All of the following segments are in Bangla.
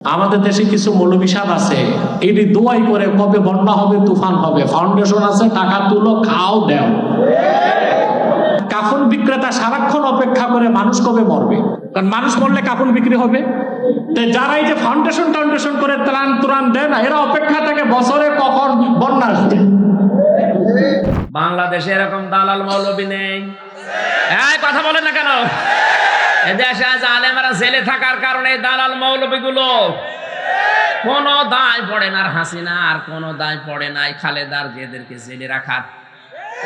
আমাদের দেশে কিছু মৌলবী সাহেব আছে, এটি দোয়াই করে কবে বন্যা হবে, তুফান হবে, ফাউন্ডেশন আছে, টাকা তুলো, খাও দেও। কাফন বিক্রেতা সারাক্ষণ অপেক্ষা করে মানুষ কবে মরবে, কারণ মানুষ মরলে কাফন বিক্রি হবে। যারা এই যে ফাউন্ডেশন টাউন্ডেশন করে ত্রাণ তুরান দেয় না, এরা অপেক্ষা থাকে বছরে কখন বন্যা আসবে। বাংলাদেশে এরকম দালাল মৌলবী নেই? কথা বলেন না কেন? এদেশে আজ আলেমরা জেলে থাকার কারণে দালাল মৌলবীগুলো কোনো দায় পড়ে না, আর হাসিনা আর কোনো দায় পড়ে নাই খালেদার যেদেরকে জেলে রাখার।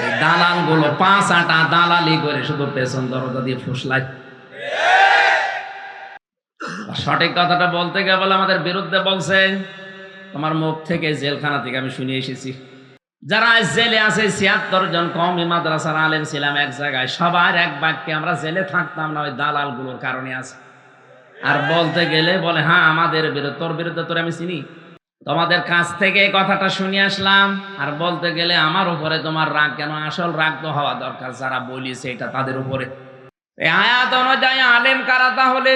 এই দালাল গুলো 5 আটা দালালি করে শুধু পেছন দরজা দিয়ে ফুসলায়। সঠিক কথাটা বলতে গিয়ে বলে আমাদের বিরুদ্ধে বলছে। তোমার মুখ থেকে, জেলখানা থেকে আমি শুনে এসেছি, যারা জেলে আছে 76 জন কওমি মাদ্রাসার আলেম ছিলাম এক জায়গায়, সবার এক বাক্যে আমরা জেলে থাকতাম না ওই দালাল গুলোর কারণে আছে। আর বলতে গেলে বলে হ্যাঁ আমাদের বিরুদ্ধে, তোর বিরুদ্ধে তোর আমি চিনি, তোমাদের কাছ থেকে এই কথাটা শুনে আসলাম। আর বলতে গেলে আমার উপরে তোমার রাগ কেন? আসল রাগ তো হওয়া দরকার যারা বলিছে এটা তাদের উপরে। এই আয়াত অনুযায়ী আলেম কারা? তাহলে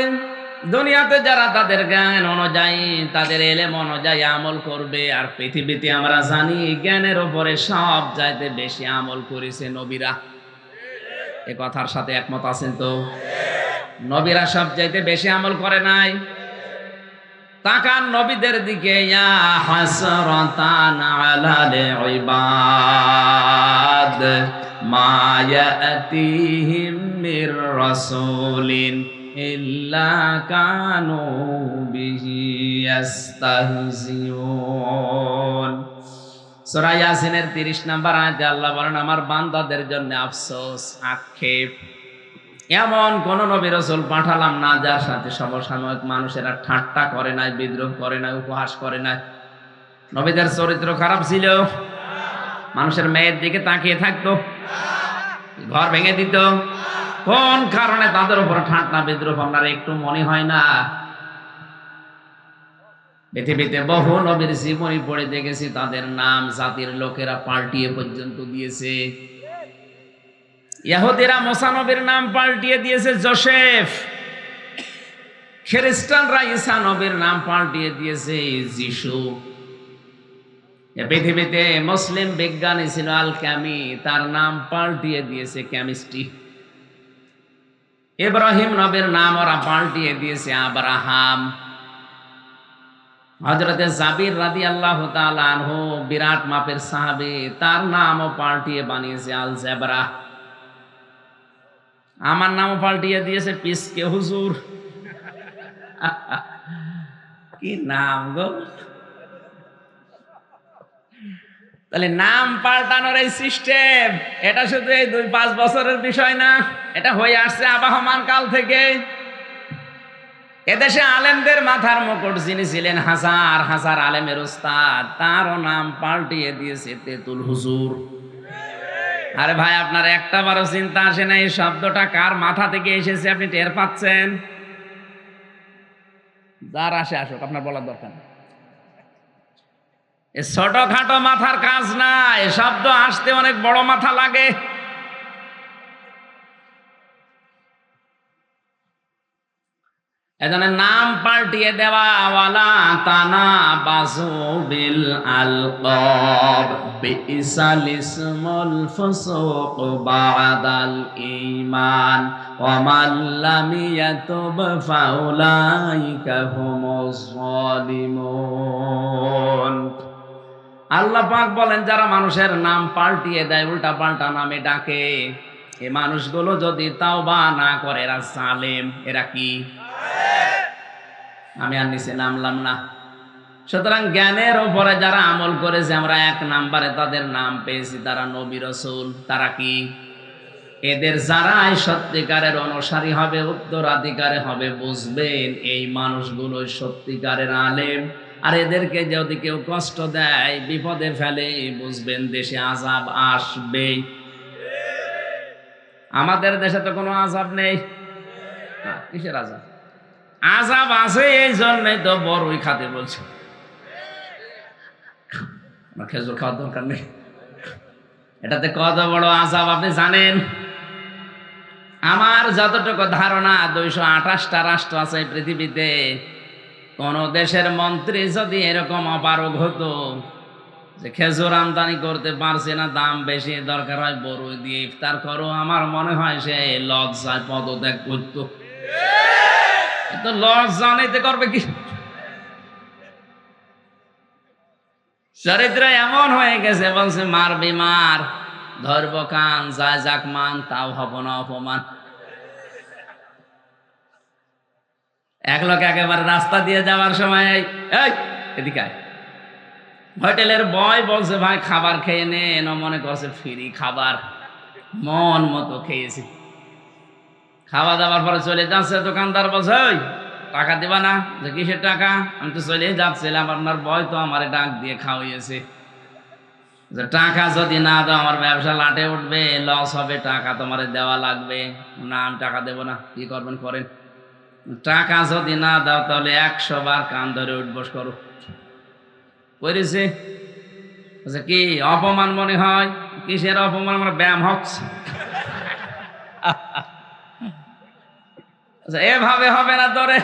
দুনিয়াতে যারা তাদের জ্ঞান অনুযায়ী, তাদের এলেম অনুযায়ী আমল করবে। আর পৃথিবীতে আমরা জানি জ্ঞানের উপরে সব চাইতে বেশি আমল করেছে নবীরা। এ কথার সাথে একমত আছেন তো? নবীরা সব চাইতে বেশি আমল করে নাই? তাকান নবীদের দিকে, ইয়া হাসরাতান আলাল ইবাদ মা ইয়াতিহিম মির রাসূলিন ইল্লা কানু বিহি ইস্তাহজিউন। সূরা ইয়াসিনের 30 নম্বর আয়াতে আল্লাহ বলেন, আমার বান্দাদের জন্য আফসোস, আক্ষেপ, এমন কোন নবী রাসূল পাঠালাম না যার সাথে সমসাময়িক মানুষেরা ঠাট্টা করে নাই, বিদ্রোহ করে নাই, উপহাস করে নাই। নবীদের চরিত্র খারাপ ছিল? মানুষের মেয়ের দিকে তাকিয়ে থাকতো, ঘর ভেঙে দিত। কোন কারণে তাদের উপর ঠাট্টা বিদ্রোহ আপনার একটু মনে হয় না? পৃথিবীতে বহু নবীর জীবনী পড়ে দেখেছি, তাদের নাম জাতির লোকেরা পাল্টিয়ে পর্যন্ত দিয়েছে। ইহুদিরা মুসা নবীর নাম পাল্টিয়ে দিয়েছে জোসেফ, খ্রিস্টানরা ঈসা নবীর নাম পাল্টিয়ে দিয়েছে যিশু। পৃথিবীতে মুসলিম বিজ্ঞানী ছিল আল কামি, তার নাম পাল্টিয়ে দিয়েছে কেমিস্ট্রি। ইব্রাহিম নবীর নাম ওরা পাল্টিয়ে দিয়েছে আব্রাহাম। হযরতে জাবির রাদিয়াল্লাহু তাআলা আনহু, বিরাট মাপের সাহাবী, তার নামও পাল্টিয়ে বানিয়েছে আল জেবরা। আমার নামও পাল্টিয়ে দিয়েছে পিসকে হুজুর। কি নাম গো! তাহলে নাম পাল্টানোর এই সিস্টেম, এটা শুধু এই 2-5 বছরের বিষয় না, এটা হয়ে আসছে আবহমান কাল থেকে। এদেশে আলেমদের মাথার মুকুট যিনি ছিলেন, হাজার হাজার আলেমের উস্তাদ, তারও নাম পাল্টিয়ে দিয়েছে তেতুল হুজুর। আরে ভাই, আপনার একটা বারো চিন্তা আসে না এই শব্দটা কার মাথা থেকে এসেছে? আপনি টের পাচ্ছেন? যার আসে আসুক, আপনার বলার দরকার নেই। ছোটখাটো মাথার কাজ না, এ শব্দ আসতে অনেক বড় মাথা লাগে। এজন্য নাম পাল্টিয়ে দেওয়া, ওয়ালা তানাবাযু বিল আলকাব বিইসাল ইসমুল ফুসুক বাদাল ঈমান ওয়া মান লাম ইয়াতুব ফাউলাইকা হুমুজ যালিমুন। আল্লাহ পাক বলেন, যারা মানুষের নাম পাল্টিয়ে দেয়, উল্টা পাল্টা নামে ডাকে, এই মানুষগুলো যদি তাওবা না করে, এরা জালেম। এরা কি? আমি আর নিচে নামলাম না। সুতরাং জ্ঞানের উপরে যারা আমল করেছে, আমরা 1 নম্বরে তাদের নাম পেয়েছি, তারা নবী রাসূল। তারা কি? এদের যারাই সত্যিকারের অনুসারী হবে, উত্তরাধিকারী হবে, বুঝবেন এই মানুষগুলো সত্যিকারের আলেম। আর এদেরকে যদি কেউ কষ্ট দেয়, বিপদে ফেলে, বুঝবেন দেশে আযাব আসবে। আমাদের দেশে তো কোনো আযাব নেই। কিসের আযাব? আযাব আছে, এই জন্যই তো বড়ই খাতে বলছে। খেজুর খাওয়ার দরকার নেই। এটাতে কত বড় আযাব আপনি জানেন? আমার যতটুকু ধারণা, 228টা রাষ্ট্র আছে পৃথিবীতে, কোন দেশের মন্ত্রী যদি এরকম অপারগ হতো যে খেজুর আমদানি করতে পারছে না, দাম বেশি, দরকার হয় বড়ই দিয়ে ইফতার করো, আমার মনে হয় সে লজ্জায় পদত্যাগ করতো। কিন্তু লজ্জা নিতে করবে কি? চরিত্র এমন হয়ে গেছে, বলছে মারবি মার, ধরব কান, যায় যাক মান, তাও হব না অপমান। এক লোক একেবারে রাস্তা দিয়ে যাওয়ার সময় এই এদিকে আয়, হোটেলের বয় বলছে ভাই খাবার খেয়ে নেন, মনে করছে ফ্রি খাবার, মন মতো খেয়েছি। খাওয়া দাওয়ার পরে চলে যাচ্ছে, দোকানদার বলছে ওই টাকা দিবা না? যে কিসের টাকা? আমি তো চলে যাচ্ছিলাম, আপনার বয় তো আমার ডাক দিয়ে খাওয়াইয়েছে, যে টাকা যদি না দাও আমার ব্যবসা লাটে উঠবে, লস হবে, টাকা তোমার দেওয়া লাগবে। না আমি টাকা দেবো না। কি করবেন করেন, টাকা যদি না দাও তাহলে 100 বার কান ধরে উঠবস করো। করেছে কি অপমান মনে হয়? কিসের অপমান? আমার ব্যায়াম হচ্ছে। এভাবে হবে না, ধরে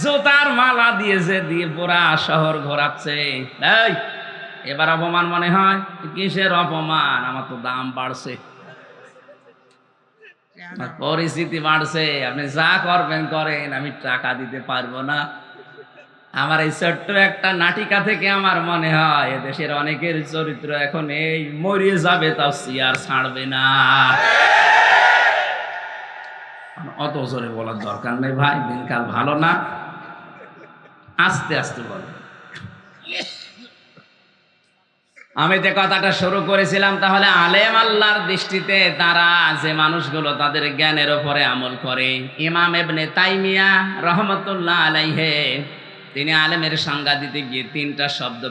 জুতার মালা দিয়েছে, দিয়ে পুরা শহর ঘোরাচ্ছে। এই এবার অপমান মনে হয়? কিসের অপমান? আমার তো দাম বাড়ছে, পরিস্থিতি বাড়ছে, আপনি যা করবেন করেন, আমি টাকা দিতে পারবো না। আমার এই ছোট্ট একটা নাটিকা থেকে আমার মনে হয় এদেশের অনেকের চরিত্র এখন এই মরিয়ে যাবে, তাও চেয়ার ছাড়বে না। অত জোরে বলার দরকার নেই ভাই, দিনকাল ভালো না, আস্তে আস্তে বল। আমি যে কথাটা শুরু করেছিলাম, তাহলে আলেম আল্লাহর দৃষ্টিতে তারা যে মানুষগুলো তাদের জ্ঞানের উপরে আমল করে। ইমাম ইবনে তাইমিয়া রহমতুল্লাহ আলাইহে তিনি আলেমের সংজ্ঞা দিতে গিয়ে 3টা শব্দ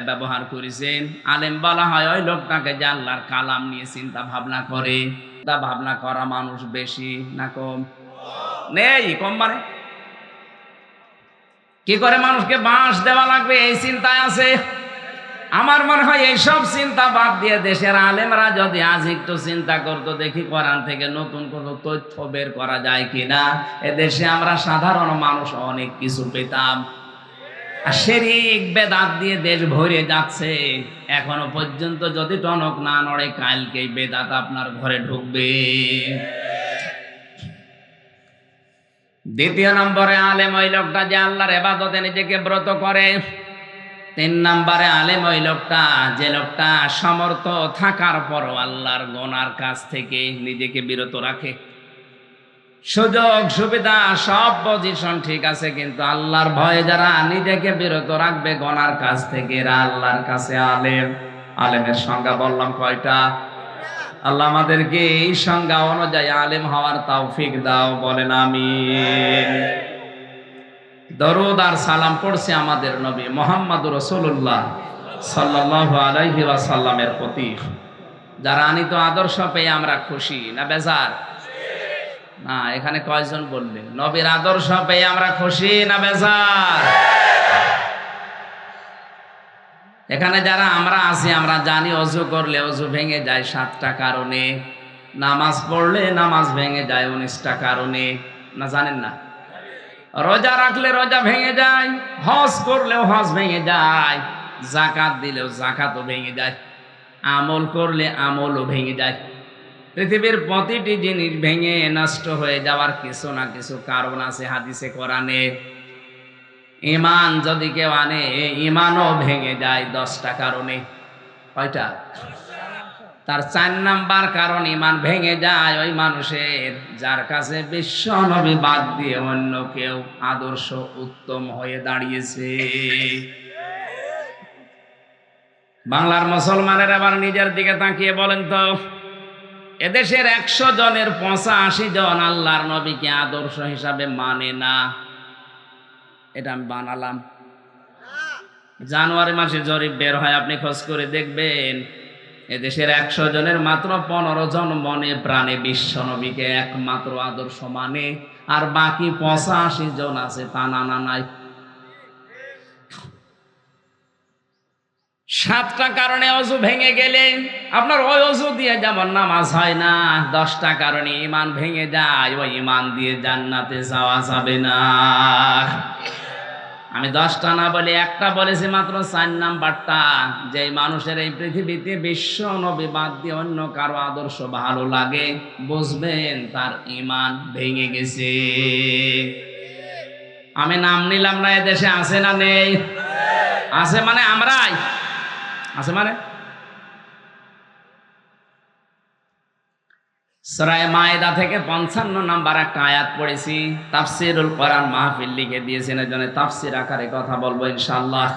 ব্যবহার করেছেন। আলেম বলা হয় ওই লোকটাকে যে আল্লাহর কালাম নিয়ে চিন্তা ভাবনা করে। তা ভাবনা করা মানুষ বেশি না কম? নেই, কম মানে কি করে মানুষকে বাঁশ দেওয়া লাগবে এই চিন্তায় আছে। আমার মনে হয় এইসব চিন্তা বাদ দিয়ে দেশের আলেমরা যদি আজ একটু চিন্তা করতো, দেখি কোরআন থেকে নতুন কোনো তথ্য বের করা যায় কিনা, এদেশে আমরা সাধারণ মানুষ অনেক কিছু পেতাম। আর শিরক বেদাত দিয়ে দেশ ভরে যাচ্ছে, এখনো পর্যন্ত যদি টনক না নড়ে, কালকেই বেদাত আপনার ঘরে ঢুকবে। দ্বিতীয় নম্বরে আলেম ওই লোকটা যে আল্লাহর ইবাদতে নিজেকে ব্রত করে। 3 নম্বরে আলেম ওই লোকটা যে লোকটা সমর্থ থাকার পরও আল্লাহর গুনার কাছ থেকে নিজেকে বিরত রাখে। সুযোগ সুবিধা সব পজিশন ঠিক আছে, কিন্তু আল্লাহর ভয়ে যারা নিজেকে বিরত রাখবে গুনার কাছ থেকে, এরা আল্লাহর কাছে আলেম। আলেমের সংজ্ঞা বললাম কয়টা? আল্লাহ আমাদেরকে এই সংজ্ঞা অনুযায়ী আলেম হওয়ার তৌফিক দাও, বলেন আমিন। দরুদ আর সালাম পড়ছে আমাদের নবী মুহাম্মদুর রাসূলুল্লাহ সাল্লাল্লাহু আলাইহি ওয়াসাল্লামের প্রতি। যারা আনিত আদর্শ পেয়ে আমরা খুশি না বেজার? না, এখানে কয়জন বললেন নবীর আদর্শ পেয়ে আমরা খুশি না বেজার? এখানে যারা আমরা আছি, আমরা জানি অজু করলে অজু ভেঙে যায় 7টা কারণে, নামাজ পড়লে নামাজ ভেঙে যায় 19টা কারণে, না জানেন না? রোজা রাখলে রোজা ভেঙে যায়, হজ করলেও হজ ভেঙে যায়, যাকাত দিলেও যাকাতও ভেঙে যায়, আমল করলে আমলও ভেঙে যায়। পৃথিবীর প্রতিটি জিনিস ভেঙে নষ্ট হয়ে যাওয়ার কিছু না কিছু কারণ আছে হাদিসে কোরআনে। ঈমান যদি কেউ আনে, ঈমানও ভেঙে যায় 10টা কারণে। কয়টা? তার 4 নাম্বার কারণ ঈমান ভেঙে যায় ওই মানুষের যার কাছে বিশ্ব নবী বাদ দিয়ে অন্য কেউ আদর্শ উত্তম হয়ে দাঁড়িয়েছে। বাংলার মুসলমানের আবার নিজের দিকে তাকিয়ে বলেন তো, এদেশের 100 জনের 85 জন আল্লাহর নবীকে আদর্শ হিসাবে মানে না। এটা আমি বানালাম। জানুয়ারি মাসে জরিপ বের হয়, আপনি খোঁজ করে দেখবেন। এদেশের 100 জনের মাত্র 15 জন মনে প্রাণে বিশ্ব নবীকে একমাত্র আদর্শ মানে, আর বাকি 85 জন আছে তা না নাই। 7টা কারণে অজু ভেঙে গেলে আপনার ওই অজু দিয়ে যেমন নামাজ হয় না, 10টা কারণে ঈমান ভেঙে যায়, ওই ঈমান দিয়ে জান্নাতে যাওয়া যাবে না। আমি 10টা না বলে একটা বলেছি মাত্র 4 নাম্বারটা, যে মানুষের এই পৃথিবীতে বিশ্ব নবী বাদ দিয়ে অন্য কারো আদর্শ ভালো লাগে, বুঝবেন তার ঈমান ভেঙে গেছে। আমি নাম নিলাম না, এদেশে আছে না নেই? আছে মানে আমরাই, আছে মানে সূরা মায়েদা থেকে 55 নাম্বার একটা আয়াত পড়েছি। তাফসীরুল কোরআন মাহফিল লিখে দিয়েছেন, এজন্য তাফসীর আকারে কথা বলবো ইনশাআল্লাহ।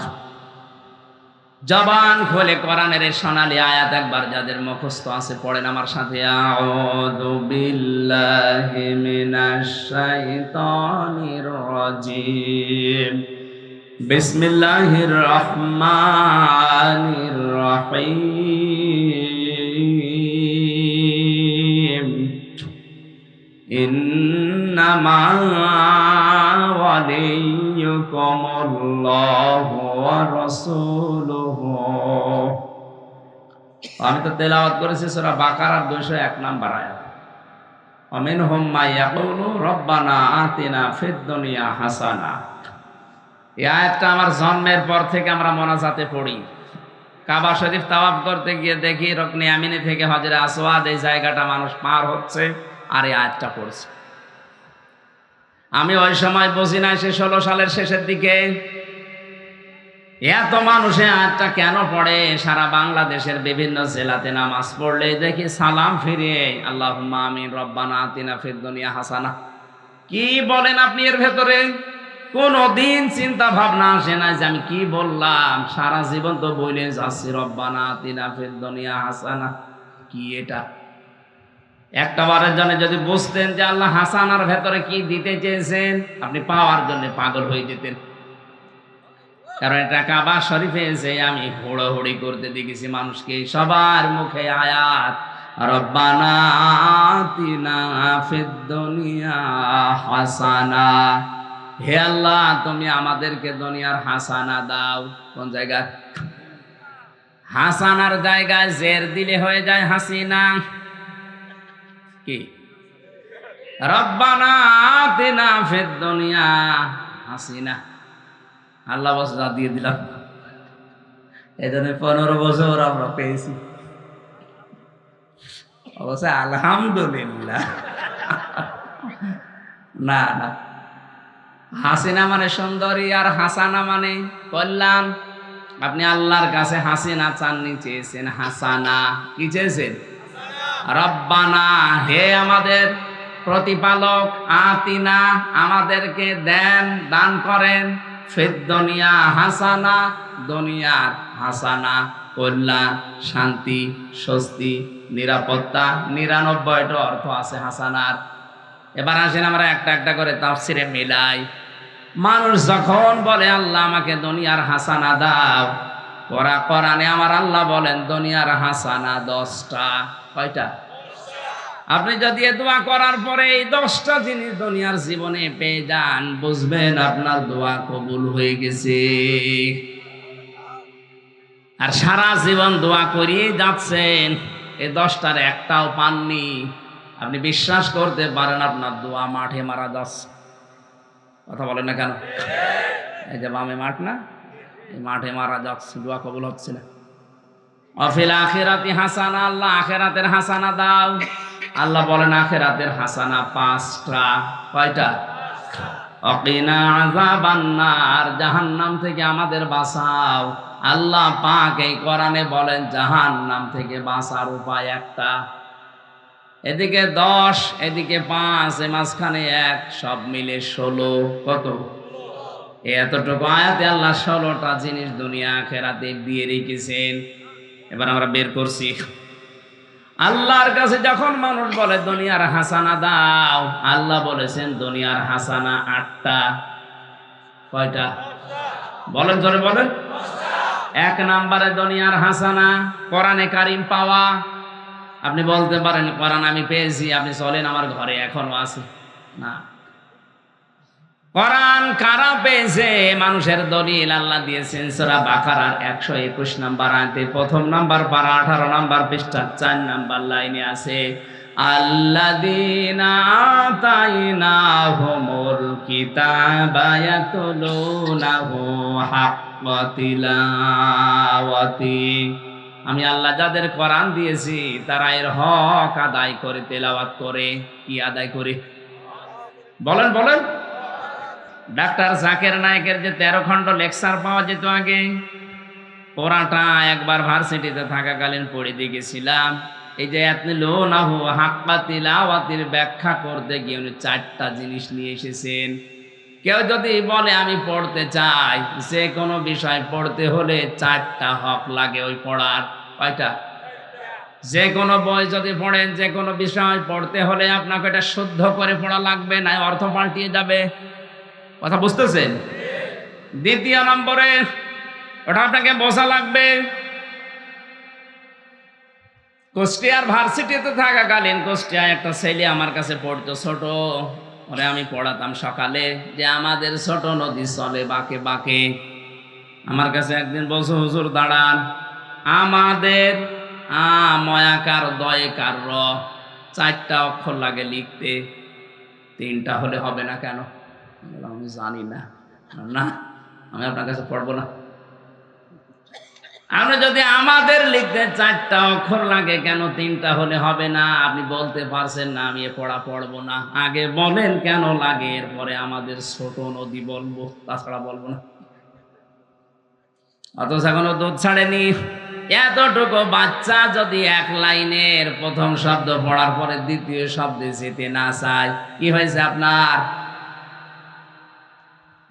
জবান খুলে কোরআনের এই সোনালী আয়াত একবার যাদের মুখস্থ আছে পড়েন আমার সাথে। আউযু বিল্লাহি মিনাশ শাইতানির রাজিম। বিসমিল্লাহির রহমানির রহিম। ইন্নামা ওয়ালিয়্যুকুমুল্লাহু ওয়া রাসূলুহু। আমি তো তেলাওয়াত করেছি সূরা বাকারার 201 নাম্বার আয়াত। ওয়ামিনহুম মা ইয়াকুলু রব্বানা আতিনা ফিদ দুনিয়া হাসানা। এই আয়াতটা আমার জন্মের পর থেকে আমরা মোনাজাতে পড়ি। কাবা শরীফ তাওয়াফ করতে গিয়ে দেখি রুকনে আমিনি থেকে হজরে আসওয়াদ এই জায়গাটা মানুষ পার হচ্ছে আর এই আয়াতটা পড়ছে। আমি ওই সময় বুঝি নাই, সে 16 সালের শেষের দিকে এত মানুষে আয়াতটা কেন পড়ে। সারা বাংলাদেশের বিভিন্ন জেলাতে নামাজ পড়লে দেখি সালাম ফিরিয়ে আল্লাহুম্মা আমিন রব্বানা আতিনা ফিদ দুনিয়া হাসানা। কি বলেন আপনি এর ভেতরে? কোনদিন চিন্তা ভাবনা আসে না যে আমি কি বললাম। সারা জীবন তো বলে যাচ্ছি রব্বানা আতিনা ফিদ দুনিয়া হাসানা। কি এটা? একটা বারের জন্য যদি বুঝতেন যে আল্লাহ হাসানার ভেতরে কি দিতে চেয়েছেন, আপনি পাওয়ার জন্য পাগল হয়ে যেতেন। কারণ এটা কাবা শরীফে এসে আমি হুড়োহুড়ি করতে দেখেছি মানুষকে, সবার মুখে আয়াত রব্বানা আতিনা ফিদ দুনিয়া হাসানা। হে আল্লাহ, তুমি আমাদেরকে দুনিয়ার হাসানা দাও। কোন জায়গায়? হাসানার জায়গায় জের দিলে হয়ে যায় হাসিনা। কি? রব্বানা আতিনা ফিদ দুনিয়া হাসিনা। আল্লাহ বস যা দিয়ে দিলাম, এজন্য 15 বছর আমরা পেয়েছি। অবশ্য আলহামদুলিল্লাহ। না না, হাসিনা মানে সুন্দরী আর হাসানা মানে কল্যাণ। আপনি আল্লাহর কাছে হাসিনা চাননি, চেয়েছেন হাসানা। কি চেয়েছেন? রব্বানা, হে আমাদের প্রতিপালক, আতিনা, আমাদেরকে দেন, দান করেন, ফিদ দুনিয়া হাসানা, দুনিয়ার হাসানা, কল্যাণ, শান্তি, স্বস্তি, নিরাপত্তা। 99টা অর্থ আছে হাসানার। এবার আসেন আমরা একটা একটা করে তাফসিরে মিলাই। মানুষ যখন বলে আল্লাহ আমাকে দুনিয়ার হাসানা দাও, কোরআনে আমার আল্লাহ বলেন দুনিয়ার হাসানা 10টা। কয়টা? আপনি যদি দোয়া করার পরে এই 10টা জিনিস দুনিয়ার জীবনে পেয়ে যান, বুঝবেন আপনার দোয়া কবুল হয়ে গেছে। আর সারা জীবন দোয়া করিয়ে যাচ্ছেন, এই 10টার একটাও পাননি, আপনি বিশ্বাস করতে পারেন আপনার দোয়া মাঠে মারা যাচ্ছে। কথা বলেন না কেন? এই যে বামে মাঠ না, এই মাঠে মারা যাচ্ছে, দোয়া কবুল হচ্ছে না। অফিল আখিরাতি হাসানা, আল্লাহ আখিরাতের হাসানা দাও। আল্লাহ বলেন আখিরাতের হাসানা 5টা। কয়টা? অকিনা আযাবান নার, জাহান্নাম থেকে আমাদের বাঁচাও। আল্লাহ পাক এই কোরআনে বলেন জাহান্নাম থেকে বাঁচার উপায় একটা। এদিকে 10, এদিকে 5, এ মাঝখানে 1, সব মিলে 16। কত? এতটুকু আয়াতে আল্লাহ 16টা জিনিস দুনিয়া আখিরাতে দিয়ে রেখেছেন। এবার আমরা বের করছি। আল্লাহর কাছে যখন মানুষ বলে দুনিয়ার হাসানা দাও, আল্লাহ বলেছেন দুনিয়ার হাসানা 8টা। কয়টা? বলেন জোরে বলেন। 1 নম্বরে দুনিয়ার হাসানা কোরআনে কারিম পাওয়া। আপনি বলতে পারেন কোরআন আমি পেয়েছি, আপনি চলেন আমার ঘরে এখনো আছে। না, কোরআন কারা পেয়েছে? মানুষের দলিল আল্লাহ দিয়েছেন সূরা বাকারার 121 নম্বর আয়াতে, 1 নম্বর পারা 18 নম্বর পৃষ্ঠা 4 নম্বর লাইনে আছে আল্লাযীনা আতাইনাহুমুল কিতাবা ইয়াতলুনাহু হাক্কা তিলাওয়াতি। আমি আল্লাহ যাদের কোরআন দিয়েছি তারা এর হক আদায় করে, তেলাওয়াত করে। কি আদায় করে? বলেন বলেন। ডাক্তার জাকির নায়েকের যে 13 খণ্ড লেকচার পাওয়া যেত আগে, পড়াটা একবার ভার্সিটিতে থাকাকালীন পড়ে দিয়ে গেছিলাম। এই যে ইয়াতলুনাহু হাক্কা তিলাওয়াতির ব্যাখ্যা করতে গিয়ে উনি 4টা জিনিস নিয়ে এসেছেন। কেউ যদি বলে আমি পড়তে চাই, যে কোনো বিষয় পড়তে হলে 4টা হক লাগে ওই পড়ার। কয়টা? যে কোনো বই যদি পড়েন, যে কোনো বিষয় পড়তে হলে আপনাকে এটা শুদ্ধ করে পড়া লাগবে, না অর্থ পাল্টিয়ে যাবে। কথা বুঝতেছেন? দ্বিতীয় নম্বরে ওটা আপনাকে বোঝা লাগবে। কুষ্টিয়ার ভার্সিটিতে থাকাকালীন কুষ্টিয়ায় একটা ছেলে আমার কাছে পড়তো, ছোট, ওরে আমি পড়াতাম সকালে, যে আমাদের ছোট নদী চলে বাঁকে বাঁকে। আমার কাছে একদিন বলছে, হুজুর দাঁড়ান, আমাদের ময়াকার দয়কার র 4টা অক্ষর লাগে লিখতে, 3টা হলে হবে না কেন? আমি জানি না। না, আমি আপনার কাছে পড়বো না। আপনি যদি আমাদের লিখতে 4টা অক্ষর লাগে কেন 3টা হলে হবে না? আপনি বলতে পারছেন না আমি এ পড়া পড়বো না। আগে বলেন কেন লাগে, এরপরে আমাদের ছোট নদী বলবো, তাছাড়া বলবো না। অথচ এখনো দুধ ছাড়েনি। এতটুকু বাচ্চা যদি 1 লাইনের প্রথম শব্দ পড়ার পরে দ্বিতীয় শব্দে যেতে না চায়, কি হয়েছে আপনার?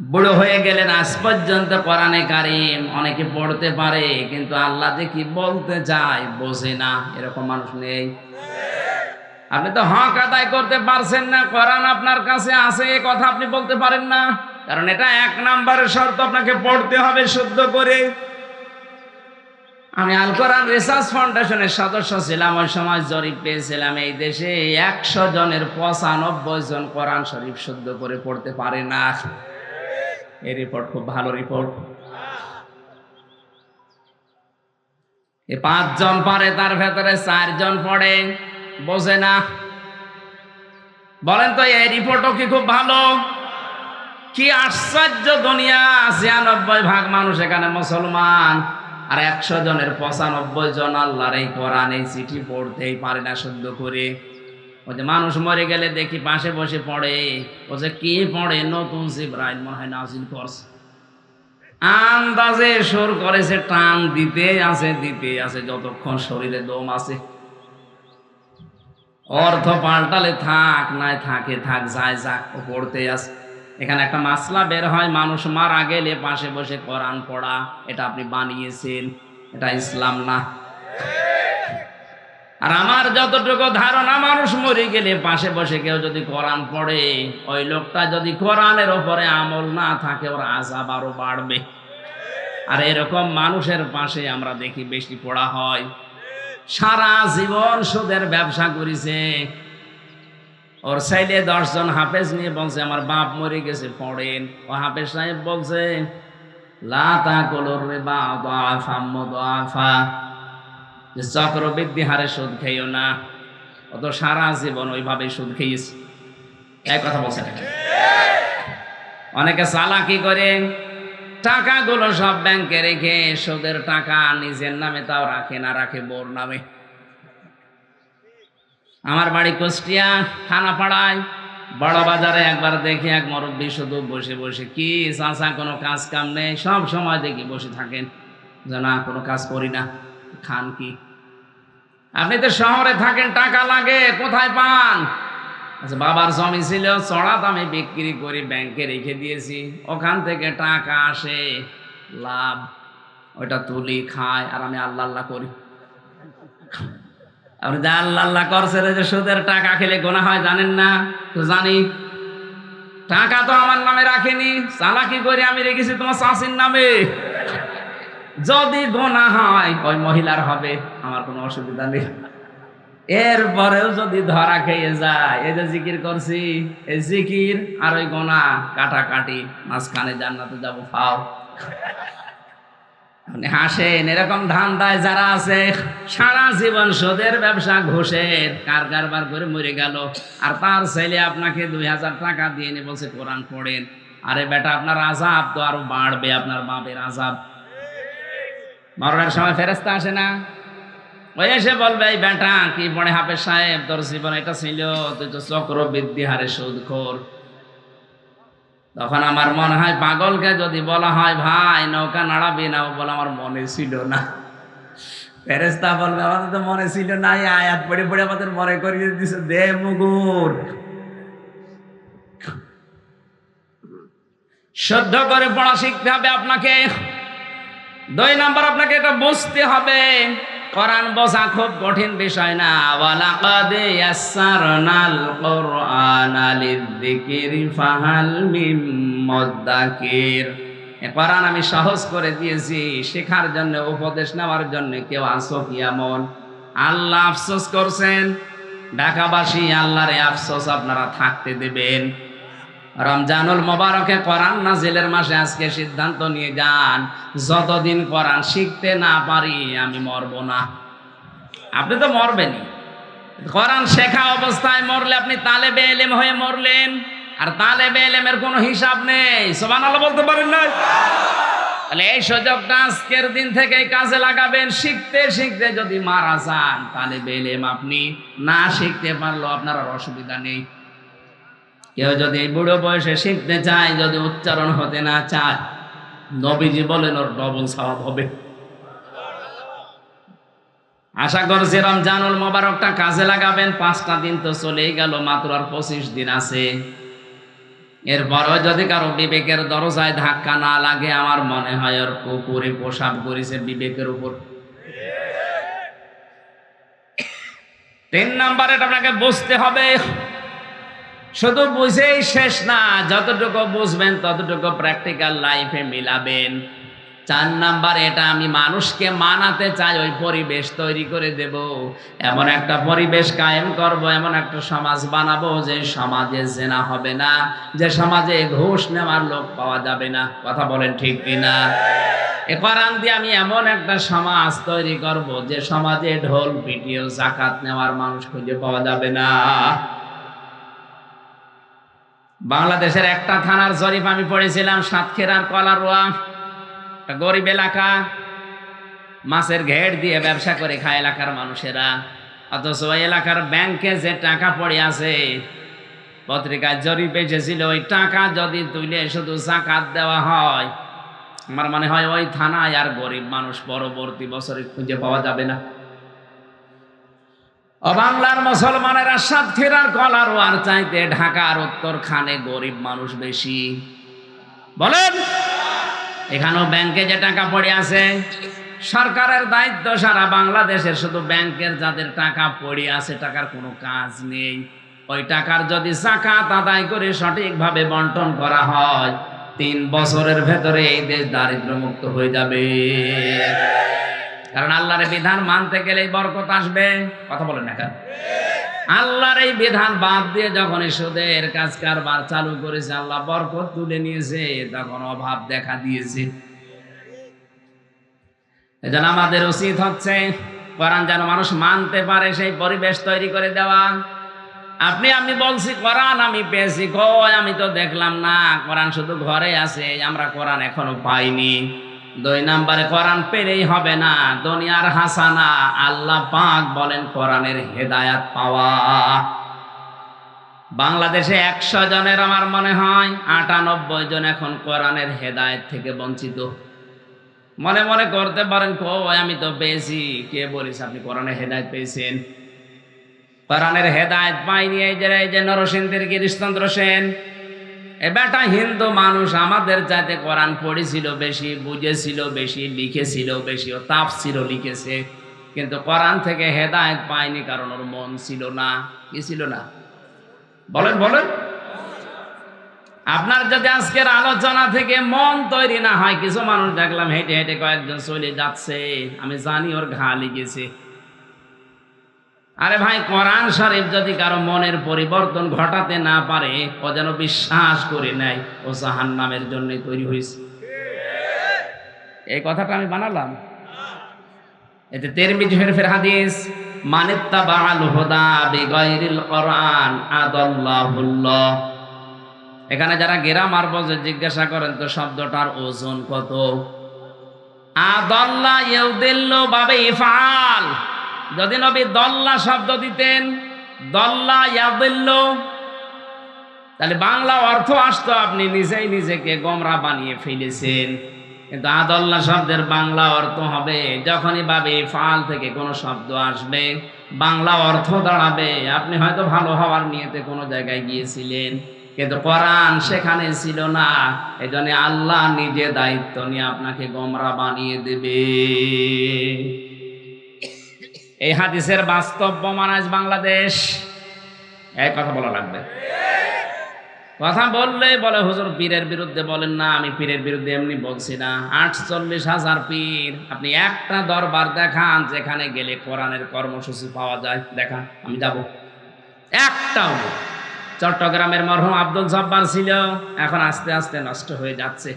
বুড়ো হয়ে গেলেন, আজ পর্যন্ত কোরআনে কারীম অনেকে পড়তে পারে, কিন্তু আল্লাহ যে কি বলতে চায় বোঝে না, এরকম মানুষ নেই। আপনি তো হক আদায় করতে পারছেন না, কোরআন আপনার কাছে আছে এ কথা আপনি বলতে পারেন না, কারণ এটা 1 নম্বরের শর্ত, আপনাকে পড়তে হবে শুদ্ধ করে। আমি আল কোরআন রিসার্চ ফাউন্ডেশনের সদস্য ছিলাম, ওই সময় জরিপ পেয়েছিলাম এই দেশে 100 জনের 95 জন কোরআন শরীফ শুদ্ধ করে পড়তে পারে না। এই রিপোর্ট খুব ভালো রিপোর্ট। 5 জন পারে, তার ভেতরে 4 জন পড়ে, বোঝে না। বলেন তো এই রিপোর্টও কি খুব ভালো? কি আশ্চর্য দুনিয়া! 96% মানুষ এখানে মুসলমান, আর 100 জনের 95 জন আল্লাহর এই কোরআন এই চিঠি পড়তেই পারে না শুদ্ধ করে। ওই যে মানুষ মরে গেলে দেখি পাশে বসে পড়ে, ও যে কি পড়ে, নতুন জিবরাইল মনে হয় নাজিল করছে, আন্দাজে সুর করেছে, টান দিতে আছে যতক্ষণ শরীরে দম আছে। অর্থ পাল্টালে থাক, নাই থাকে থাক, যায় যাক, ও পড়তে আছে। এখানে একটা মাসলা বের হয়, মানুষ মারা গেলে পাশে বসে কোরআন পড়া, এটা আপনি বানিয়েছেন, এটা ইসলাম না। আর আমার যতটুকু ধারণা, মানুষ মরে গেলে পাশে বসে কেউ যদি কোরআন পড়ে, ওই লোকটা যদি কোরআনের ওপরে আমল না থাকে, ওর আযাব আরো বাড়বে। আর এরকম মানুষের পাশে আমরা দেখি বেশি পড়া হয়। সারা জীবন সুদের ব্যবসা করেছে, ওর ছেলে 10 জন হাফেজ নিয়ে বলছে আমার বাপ মরে গেছে পড়েন। ও হাফেজ সাহেব বলছে লা তাকুলুর রিবা আদাফাম মুদাফা, যে চক্রবৃদ্ধি হারে সুদ খেয়েও না। ও তো সারা জীবন ওইভাবে সুদ খেয়েছে। এক কথা বলছে। অনেকে চালাকি করে, টাকাগুলো সব ব্যাংকে রেখে সুদের টাকা নিজের নামে তাও রাখে না, রাখে বোর নামে। আমার বাড়ি কুষ্টিয়া থানাপাড়ায়, বড় বাজারে একবার দেখি এক মুরব্বী শুধু বসে বসে, কি চাচা কোনো কাজ কাম নেই, সব সময় দেখি বসে থাকেন, যে না কোনো কাজ করি না, খান কি? আপনি তো শহরে থাকেন, টাকা লাগে, কোথায় পান? আচ্ছা, বাবার জমি ছিল, চড়া দামে বিক্রি করে ব্যাংকে রেখে দিয়েছি, ওখান থেকে টাকা আসে, লাভ, ওইটা তুলি খায়, আর আমি আল্লাহ আল্লাহ করি। আপনি যে আল্লাহ আল্লাহ করছেন, যে সুদের টাকা খেলে গোনা হয় জানেন না? তো জানি, টাকা তো আমার নামে রাখেনি, চালাকি করে আমি রেখেছি তোমার চাষির নামে। যদি গোনা হয় ওই মহিলার হবে, আমার কোনো অসুবিধা নেই। এরপরেও যদি ধরা খেয়ে যায়, এই যে জিকির করছি, এই জিকির আর ওই গোনা কাটাকাটি, মাঝখানে জান্নাতে যাবো ফাও। আপনি হাসেন, এরকম ধান্দায় যারা আছে সারা জীবন সুদের ব্যবসা, ঘুষের কারবার করে মরে গেল, আর তার ছেলে আপনাকে 2000 টাকা দিয়ে নিয়ে বলছে কোরআন পড়েন। আরে বেটা, আপনার আযাব তো আরো বাড়বে, আপনার বাপের আযাব। মরণের সময় ফেরেশতা আসে না, ওই এসে বলবে, এই বেটা কি পড়ে হাফেজ সাহেব, তোর জীবন এটা ছিল, তুই তো চক্রবৃদ্ধি হারে সুদখোর। তখন আমার মনে হয় পাগলকে যদি বলা হয় ভাই নৌকা নাড়াবি না, ও বলে আমার মনে ছিল না। ফেরেশতা বলবে আমাদের তো মনে ছিল না, এই আয়াত পড়ে পড়ে আমাদের মনে করিয়ে দিছে, দে মুগুর। শুদ্ধ করে পড়া শিখতে হবে আপনাকে। 2 নাম্বার, আপনাকে এটা বুঝতে হবে, কোরআন বোঝা খুব কঠিন বিষয় না। ওয়ালাকাদ ইয়াসসারনাল কুরআনা লিযিকরি ফাহাল মিন মুদ্দাকির। এই কোরআন আমি সহজ করে দিয়েছি শেখার জন্য, উপদেশ নেওয়ার জন্য। কেউ আসো কি এমন? আল্লাহ আফসোস করছেন, ঢাকাবাসী আল্লাহরে আফসোস আপনারা থাকতে দেবেন। রমজানুল মোবারকে কোরআন নাজিলের মাসে আজকে সিদ্ধান্ত নিয়ে যান, যতদিন কোরআন শিখতে না পারি আমি মরব না। আপনি তো মরবেনই, কোরআন শেখা অবস্থায় মরলে আপনি তালেবে ইলম হয়ে মরলেন, আর তালেবে ইলমের কোনো হিসাব নেই। সুবহানাল্লাহ বলতে পারেন না? তাহলে এই সুযোগটা আজকের দিন থেকে কাজে লাগাবেন। শিখতে শিখতে যদি মারা যান, তালেবে ইলম আপনি, না শিখতে পারলেও আপনার আর অসুবিধা নেই। কেউ যদি এই বুড়ো বয়সে শিখতে চায়, যদি উচ্চারণ হতে না চায়, নবীজি বলেন ওর ডবল সওয়াব হবে। আশা করছি রমজানুল মোবারকটা কাজে লাগাবেন। 5টা দিন তো চলেই গেল, মাত্র আর 25 দিন আছে। এরপরও যদি কারো বিবেকের দরজায় ধাক্কা না লাগে, আমার মনে হয় ওর কুকুরে প্রসাব করেছে বিবেকের উপর। 3 নাম্বারে আপনাকে বুঝতে হবে, শুধু বুঝেই শেষ না, যতটুকু বুঝবেন ততটুকু প্র্যাকটিক্যাল লাইফে মিলাবেন। 4 নাম্বার, এটা আমি মানুষকে মানাতে চাই, ওই পরিবেশ তৈরি করে দেব, এমন একটা পরিবেশ কায়েম করব, এমন একটা সমাজ বানাবো যে সমাজে জেনা হবে না, যে সমাজে ঘুষ নেওয়ার লোক পাওয়া যাবে না। কথা বলেন ঠিক কিনা? এ কোরআন দিয়ে আমি এমন একটা সমাজ তৈরি করব যে সমাজে ঢোল পিটিয়ে যাকাত নেওয়ার মানুষ খুঁজে পাওয়া যাবে না। বাংলাদেশের একটা থানার জরিপ আমি পড়েছিলাম, সাতক্ষীরার কলারোয়া, গরিব এলাকা, মাছের ঘেট দিয়ে ব্যবসা করে খায় এলাকার মানুষেরা, অথচ ওই এলাকার ব্যাংকে যে টাকা পড়ে আছে, পত্রিকায় জরিপ এসেছিল, ওই টাকা যদি তুলে শুধু যাকাত দেওয়া হয়, আমার মনে হয় ওই থানায় আর গরিব মানুষ পরবর্তী বছরে খুঁজে পাওয়া যাবে না। ও বাংলার মুসলমানেরা, সাতক্ষীরার কলারোয়ার চাইতে ঢাকার উত্তরখানে গরিব মানুষ বেশি। বলেন, এখানেও ব্যাংকে যে টাকা পড়ে আছে, সরকারের দায়িত্ব সারা বাংলাদেশের শুধু ব্যাংকের যাদের টাকা পড়ে আছে, টাকার কোনো কাজ নেই, ওই টাকার যদি যাকাত আদায় করে সঠিকভাবে বন্টন করা হয়, 3 বছরের ভেতরে এই দেশ দারিদ্র্যমুক্ত হয়ে যাবে। কারণ আল্লাহর বিধান মানতে গেলেই বরকত আসবে। কথা বলেন না কেন? আল্লাহর এই বিধান বাদ দিয়ে যখন সুদের কাজ কারবার চালু করেছে, আল্লাহ বরকত তুলে নিয়েছে, তখন অভাব দেখা দিয়েছে। এজন্য আমাদের উচিত হচ্ছে কোরআন যেন মানুষ মানতে পারে সেই পরিবেশ তৈরি করে দেওয়া। আমি বলছি কোরআন আমি পেয়েছি, কই আমি তো দেখলাম না, কোরআন শুধু ঘরে আছে, আমরা কোরআন এখনো পাইনি। 2 নাম্বারে, কোরআন পেলেই হবে না, দুনিয়ার হাসানা, আল্লাহ পাক বলেন কোরআনের হেদায়াত পাওয়া। বাংলাদেশে 100 জনের আমার মনে হয় 98 জন এখন কোরআনের হেদায়েত থেকে বঞ্চিত। মনে মনে করতে পারেন কই আমি তো পেয়েছি, কে বলেছে আপনি কোরআনের হেদায়েত পেয়েছেন? কোরআনের হেদায়েত পাইনি এই যে নরসিংদীর গিরিশচন্দ্র সেন, এ বেটা হিন্দু মানুষ, আমাদের চাইতে কোরআন পড়েছিল বেশি, বুঝেছিল বেশি, লিখেছিল বেশি, ও তাফসীর লিখেছে, কিন্তু কোরআন থেকে হেদায়েত পায়নি, কারণ ওর মন ছিল না। কি ছিল না? বলেন বলেন। আপনার যদি আজকের আলোচনা থেকে মন তৈরি না হয়, কিছু মানুষ দেখলাম হেঁটে হেঁটে কয়েকজন চলে যাচ্ছে, আমি জানি ওর ঘা লেগেছে। আরে ভাই, কোরআন শরীফ যদি কারো মনের পরিবর্তন ঘটাতে না পারে, ও যেন বিশ্বাস করে নেয় ও জাহান্নামের জন্য তৈরি হয়েছে। এই কথাটা আমি বানালাম। এতে তিরমিজি শরীফের হাদিস, মানিত্তাবাআল হুদা বিগাইরিল কোরআন আদাল্লাহুল্লাহ। এখানে যারা গ্রামার বোঝে জিজ্ঞাসা করেন তো শব্দটার ওজন কত? আদাল্লা ইউদিল্লু বাবে ইফআল। যদি নবী দল্লা শব্দ দিতেন, দল্লা ইয়াদিল্লু, তাহলে বাংলা অর্থ আসতো আপনি নিজেই নিজেকে গোমরা বানিয়ে ফেলেছেন। কিন্তু আদাল্লা শব্দের বাংলা অর্থ হবে, যখনই বাবে ফাল থেকে কোনো শব্দ আসবে বাংলা অর্থ দাঁড়াবে আপনি হয়তো ভালো হওয়ার নিয়তে কোনো জায়গায় গিয়েছিলেন, কিন্তু কোরআন সেখানে ছিল না, এজন্য আল্লাহ নিজে দায়িত্ব নিয়ে আপনাকে গোমরা বানিয়ে দেবে। এই হাদিসের বাস্তব প্রমাণ আজ বাংলাদেশ। এই কথা বলা লাগবে। কথা বললে বলে হুজুর পীরের বিরুদ্ধে বলেন না। আমি পীরের বিরুদ্ধে এমনি বলছি না। 48,000 পীর, আপনি একটা দরবার দেখান যেখানে গেলে কোরআনের কর্মসূচি পাওয়া যায়, দেখান, আমি যাব। একটাও নেই। চট্টগ্রামের মরহুম আব্দুল জব্বার ছিল, এখন আস্তে আস্তে নষ্ট হয়ে যাচ্ছে।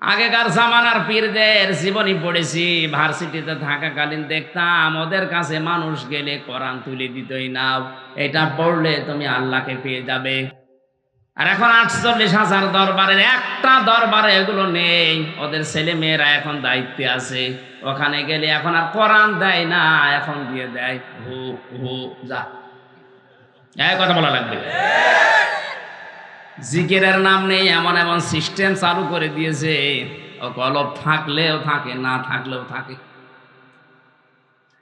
আগেকার জামানার পীরদের জীবনী পড়েছি, ভার্সিটিতে থাকাকালীন দেখতাম ওদের কাছে মানুষ গেলে কোরআন তুলে দিতই না, এটা পড়লে তুমি আল্লাহকে পেয়ে যাবে। আর এখন 48,000 দরবারের একটা দরবারে এগুলো নেই। ওদের ছেলে মেয়েরা এখন দায়িত্বে আছে, ওখানে গেলে এখন আর কোরআন দেয় না, এখন দিয়ে দেয় হু হু যা। এই কথা বলা লাগবে। জিকিরের নাম নেই, এমন এমন সিস্টেম চালু করে দিয়েছে, ও কলব থাকলেও থাকে, না থাকলেও থাকে।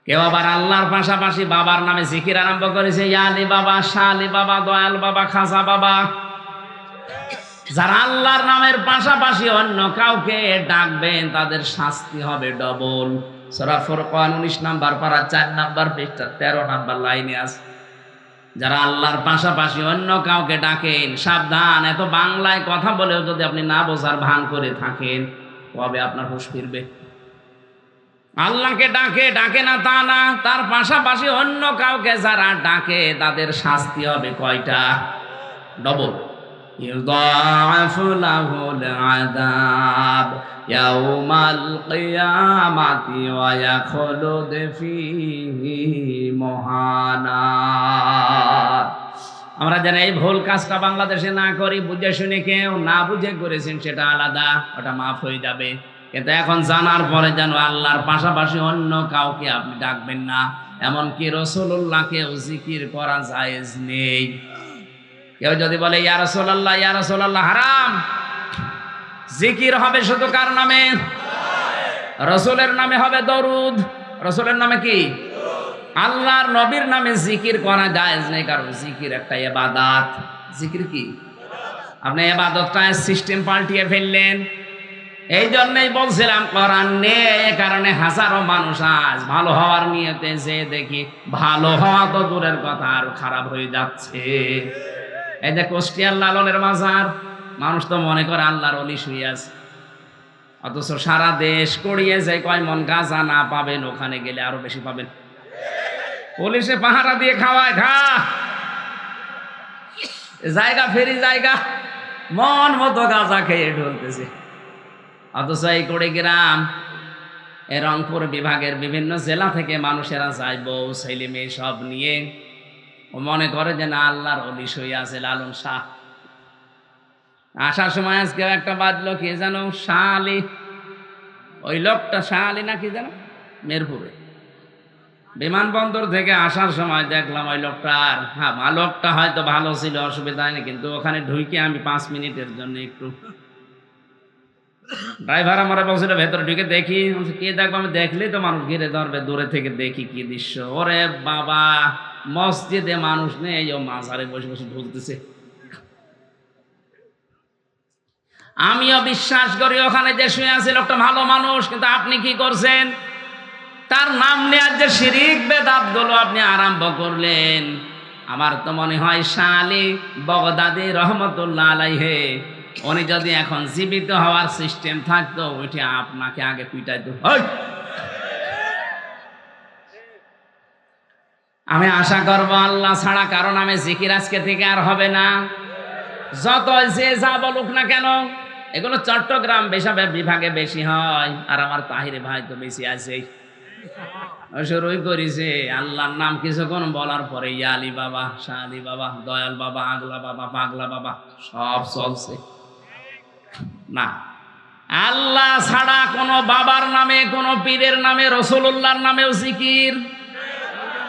কেউ আবার আল্লাহর পাশাপাশি বাবার নামে জিকির আরম্ভ করেছে, ইয়ালি বাবা, শালি বাবা, দয়াল বাবা, খাজা বাবা। যারা আল্লাহর নামের পাশাপাশি অন্য কাউকে ডাকবেন তাদের শাস্তি হবে ডবল। সূরা ফুরকান 19 নাম্বার পারা 4 নাম্বার পৃষ্ঠা 13 নাম্বার লাইনে আছে। যারা আল্লাহর পাশাপাশি অন্য কাউকে ডাকেন সাবধান। এত বাংলায় কথা বলেও যদি আপনি না বোঝার ভান করে থাকেন কবে আপনার হুঁশ ফিরবে? আল্লাহকে ডাকে, ডাকে না তা না, তার পাশাপাশি অন্য কাউকে যারা ডাকে তাদের শাস্তি হবে কয়টা? ডবল। ইউদাআফু লাহুল আযাব ইয়াউমাল কিয়ামাতি ওয়া ইয়াখলুদ ফীহি মুহানা। আমরা যেন এই ভুল কাজটা বাংলাদেশে না করি। বুঝে শুনে কেউ না বুঝে করেছেন সেটা আলাদা, ওটা মাফ হয়ে যাবে। কিন্তু এখন জানার পরে যেন আল্লাহর পাশাপাশি অন্য কাউকে আপনি ডাকবেন না। এমনকি রাসূলুল্লাহকেও জিকির করা জায়েজ নেই। কেউ যদি বলে ইয়া রাসূলুল্লাহ, ইয়া রাসূলুল্লাহ, হারাম। জিকির হবে শুধু কার নামে? রাসূলের নামে হবে দরুদ। রাসূলের নামে কি? আল্লাহর নবীর নামে জিকির করা জায়েজ নেই, কারণ জিকির একটা ইবাদত। জিকির কি? আপনি ইবাদতটা সিস্টেম পাল্টিয়ে ফেললেন। এই জন্যই বলছিলাম কোরআন নেই, কারণে হাজারো মানুষ আজ ভালো হওয়ার নিয়তে যে দেখি ভালো হওয়া তো দূরের কথা, আর খারাপ হয়ে যাচ্ছে। এই যে কুষ্টিয়ার লালনের মাজার, মানুষ তো মনে করে আল্লাহর ওলি শুয়ে আছে, অথচ সারা দেশ করিয়ে যায় কয় মন গাঁজা না পাবেন, ওখানে গেলে আরো বেশি পাবেন। পুলিশে পাহারা দিয়ে খাওয়ায়, খা জায়গা ফেরি জায়গা, মন মতো গাঁজা খেয়ে ঢলতেছে। অথচ এই কুড়িগ্রাম, এই রংপুর বিভাগের বিভিন্ন জেলা থেকে মানুষেরা যায় বউ ছেলে মেয়ে সব নিয়ে, ও মনে করে যে না আল্লাহর ওলি শুয়ে আছে লালন শাহ। আসার সময় আজকে একটা বাজলো কি যেন শাহ আলী, ওই লোকটা শাহ আলী না কি যেন, মেরপুরে বিমানবন্দর থেকে আসার সময় দেখলাম ওই লোকটার, হ্যাঁ লোকটা হয়তো ভালো ছিল, অসুবিধা হয়নি, কিন্তু ওখানে ঢুকে আমি 5 মিনিটের জন্য একটু, ড্রাইভার আমার বলছিল ভেতরে ঢুকে দেখি, কে দেখবো, আমি দেখলেই তো মানুষ ঘিরে ধরবে, দূরে থেকে দেখি কি দৃশ্য। ওরে বাবা, মসজিদে মানুষ নেই, ও মাজারে বসে বসে ঢুকতেছে। আমিও বিশ্বাস করি ওখানে যে শুয়ে আছে লোকটা ভালো মানুষ, কিন্তু আপনি কি করছেন? তার নাম নেওয়ার যে শিরিক বেদাত গুলো আপনি আরম্ভ করলেন, আমার তো মনে হয় শাহ আলী বগদাদি রহমতুল্লাহ আলাইহি, উনি যদি এখন জীবিত হওয়ার সিস্টেম থাকতো ওইটা আপনাকে আগে পিটাইতো। আমি আশা করব আল্লাহ ছাড়া কারো নামে জিকির আজকে থেকে আর হবে না। যত যে যা বলুক না কেন, এগুলো চট্টগ্রাম বিভাগে বেশি হয়, আর আমার তাহিরে ভাই তো বেশি আছে। শুরুই করেছে আল্লাহর নাম কিছুক্ষণ বলার পরে ইয়া আলী বাবা, শাহ আলী বাবা, দয়াল বাবা, আগলা বাবা, পাগলা বাবা সব চলছে। না, আল্লাহ ছাড়া কোনো বাবার নামে, কোনো পীরের নামে, রাসূলুল্লাহর নামেও জিকির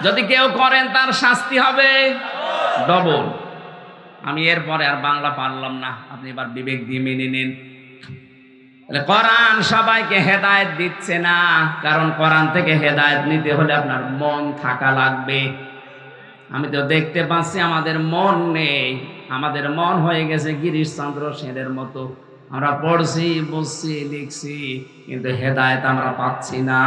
যদি কেউ করেন তার শাস্তি হবে ডবল। আমি এরপরে আর বাংলা পারলাম না, আপনি এবার বিবেক দিয়ে মেনে নিন। কোরআন সবাইকে হেদায়েত দিচ্ছে না, কারণ কোরআন থেকে হেদায়েত নিতে হলে আপনার মন থাকা লাগবে। আমি তো দেখতে পাচ্ছি আমাদের মন নেই, আমাদের মন হয়ে গেছে গিরিশচন্দ্র সেনের মতো। আমরা পড়ছি, বুঝছি, লিখছি, কিন্তু হেদায়েত আমরা পাচ্ছি না।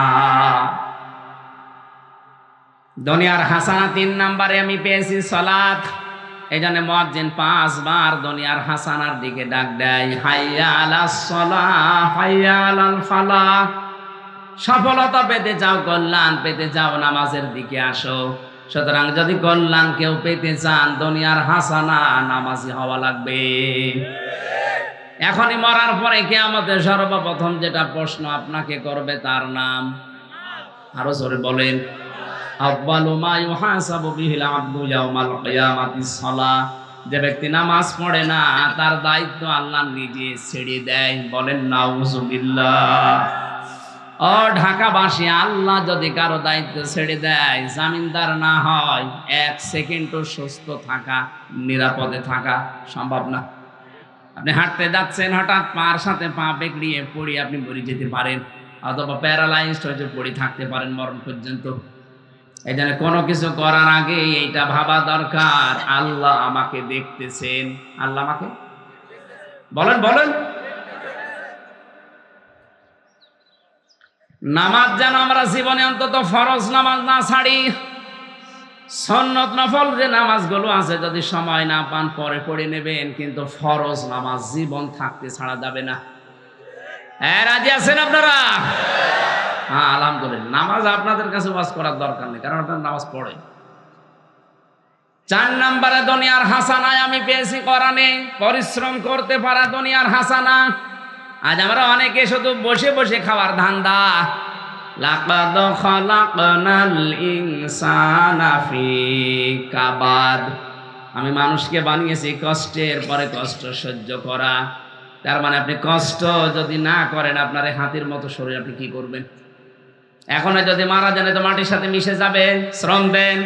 দুনিয়ার হাসানা 3 নম্বরে আমি পেয়েছি সালাত। এই জন্য মুয়াজ্জিন 5 বার দুনিয়ার হাসানার দিকে ডাক দেয়, হাইয়া আলাস সালাহ, হাইয়া আলাল ফালাহ। সফলতা পেতে চাও, কল্যাণ পেতে চাও, নামাজের দিকে আসো। সুতরাং যদি কল্যাণ কেউ পেতে চান, দুনিয়ার হাসানা, নামাজি হওয়া লাগবে। এখনই মরার পরে কিয়ামতের সর্বপ্রথম যেটা প্রশ্ন আপনাকে করবে তার নাম, আরো জোরে বলেন, আউয়ালু মা ইউহাসাবু বিহিল আবদু ইয়াউমাল কিয়ামাতিস সালাহ। যে ব্যক্তি নামাজ পড়ে না তার দায়িত্ব আল্লাহ নিজে ছেড়ে দেয়। বলেন নাউজুবিল্লাহ। ও ঢাকাবাসী, আল্লাহ যদি কারো দায়িত্ব ছেড়ে দেয়, জামিনদার না হয়, 1 সেকেন্ডও সুস্থ থাকা, নিরাপদে থাকা সম্ভব না। আপনি হাঁটতে যাচ্ছেন, হঠাৎ পার সাথে পা বেঁকড়িয়ে পড়ে আপনি মরে যেতে পারেন, অথবা প্যারালাইজড হয়ে পড়ে থাকতে পারেন মরণ পর্যন্ত। এই জন্য কোনো কিছু করার আগে এইটা ভাবা দরকার, আল্লাহ আমাকে দেখতেছেন। আল্লাহ আমাকে বলেন বলেন। নামাজ যেন আমরা জীবনে অন্তত ফরজ নামাজ না ছাড়ি। সুন্নত নফল যে নামাজগুলো আছে যদি সময় না পান পরে পড়ে নেবেন, কিন্তু ফরজ নামাজ জীবন থাকতে ছাড়া যাবে না। হ্যাঁ, রাজি আছেন আপনারা? হ্যাঁ, আলহামদুলিল্লাহ। নামাজ আপনাদের কাছে ওয়াজ করার দরকার নেই, কারণ আপনারা নামাজ পড়ে। 4 নম্বরে দুনিয়ার হাসানায় আমি পেয়েছি কোরআনে, পরিশ্রম করতে পারা দুনিয়ার হাসানা। আজ আমরা অনেকে শুধু বসে বসে খাওয়ার ধান্দা। লাকাদ খালাকনাল ইনসানা ফি কাবাদ। আমি মানুষকে বানিয়েছি কষ্টের পরে কষ্ট সহ্য করা। তার মানে আপনি কষ্ট যদি না করেন, আপনার হাতির মতো শরীর, আপনি কি করবেন? এখনো যদি মারা যান তো মাটির সাথে মিশে যাবে। শ্রম দেন,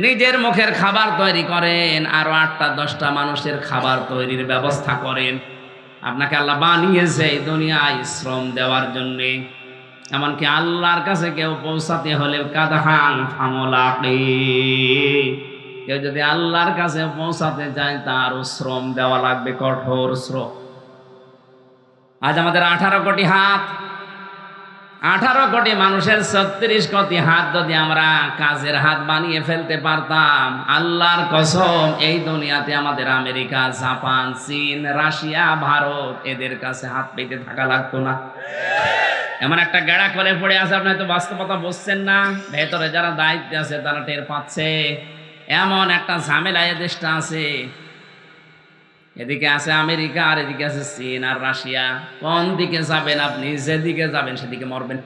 নিজের মুখের খাবার তৈরি করেন, আরো 8টা 10টা মানুষের খাবার তৈরির ব্যবস্থা করেন। আপনাকে আল্লাহ বানিয়েছে এই দুনিয়ায় শ্রম দেওয়ার জন্যে। এমনকি আল্লাহর কাছে কেউ পৌঁছাতে হলে কাদহান ফামলাকি, কেউ যদি আল্লাহর কাছে পৌঁছাতে চায় তারও শ্রম দেওয়া লাগবে, কঠোর শ্রম। আজ আমাদের 18 কোটি হাত, 18 কোটি মানুষের 36 কোটি হাত যদি আমরা কাজের হাত বানিয়ে ফেলতে পারতাম, আল্লাহর কসম এই দুনিয়াতে আমাদের আমেরিকা, জাপান, চীন, রাশিয়া, ভারত এদের কাছে হাত পেতে থাকা লাগতো না। এমন একটা গেড়া করে পড়ে আছে, আপনি হয়তো বাস্তবতা বুঝছেন না, ভেতরে যারা দায়িত্বে আছে তারা টের পাচ্ছে। এমন একটা ঝামেলা এ দেশটা আছে, এদিকে আছে আমেরিকা আর এদিকে আছে চীন আর রাশিয়া। কোন দিকে যাবেন আপনি? যেদিকে যাবেন সেদিকে মরবেন।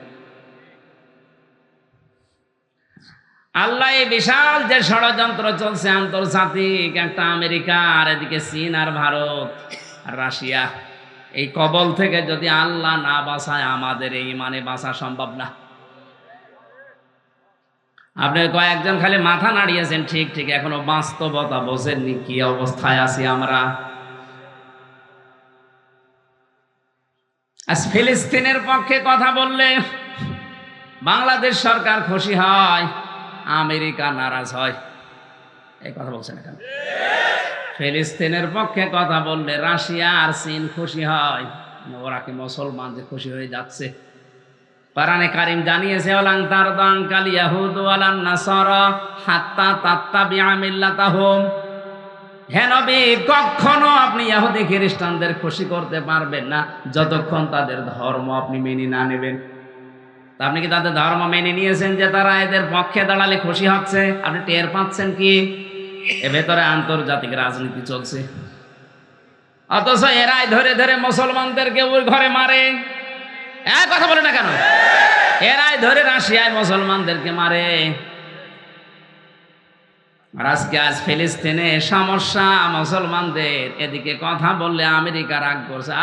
আল্লাহ এই বিশাল যে ষড়যন্ত্র চলছে আন্তর্জাতিক, একটা আমেরিকা আর এদিকে চীন আর ভারত আর রাশিয়া, এই কবল থেকে যদি আল্লাহ না বাঁচায়, আমাদের এই ইমানে বাঁচা সম্ভব না। আপনি কয়েকজন খালি মাথা নাড়িয়েছেন, ঠিক ঠিক, এখনো বাস্তবতা বোঝেননি কি অবস্থায় আছি আমরা। আজ ফিলিস্তিনের পক্ষে কথা বললে বাংলাদেশ সরকার খুশি হয়, আমেরিকা নারাজ হয়। এই কথা বলছেন এখানে। ফিলিস্তিনের পক্ষে কথা বললে রাশিয়া আর চীন খুশি হয়। ওরা কি মুসলমান যে খুশি হয়ে যাচ্ছে? কোরআনে কারীম জানিয়েছে, ওয়ালান তারদা আনকাল ইয়াহুদ ওয়ালান নাসারা হাত্তা তাত্তাবিআ মিল্লাতাহুম। হে নবী, কখনো আপনি ইহুদি খ্রিস্টানদের খুশি করতে পারবেন না যতক্ষণ তাদের ধর্ম আপনি মেনে না নেবেন। তা আপনি কি তাদের ধর্ম মেনে নিয়েছেন যে তারা এদের পক্ষে দাঁড়ালে খুশি হচ্ছে? আপনি টের পাচ্ছেন কি? এ ভেতরে আন্তর্জাতিক রাজনীতি চলছে। অথচ এরাই ধরে ধরে মুসলমানদেরকে ওই ঘরে মারে। কথা বলে না কেন? এরাই ধরে রাশিয়ায় মুসলমানদেরকে মারে। আর আজ ফিলিস্তিনে সমস্যা মুসলমানদের, এদিকে কথা বললে আমেরিকা রাগ করছে।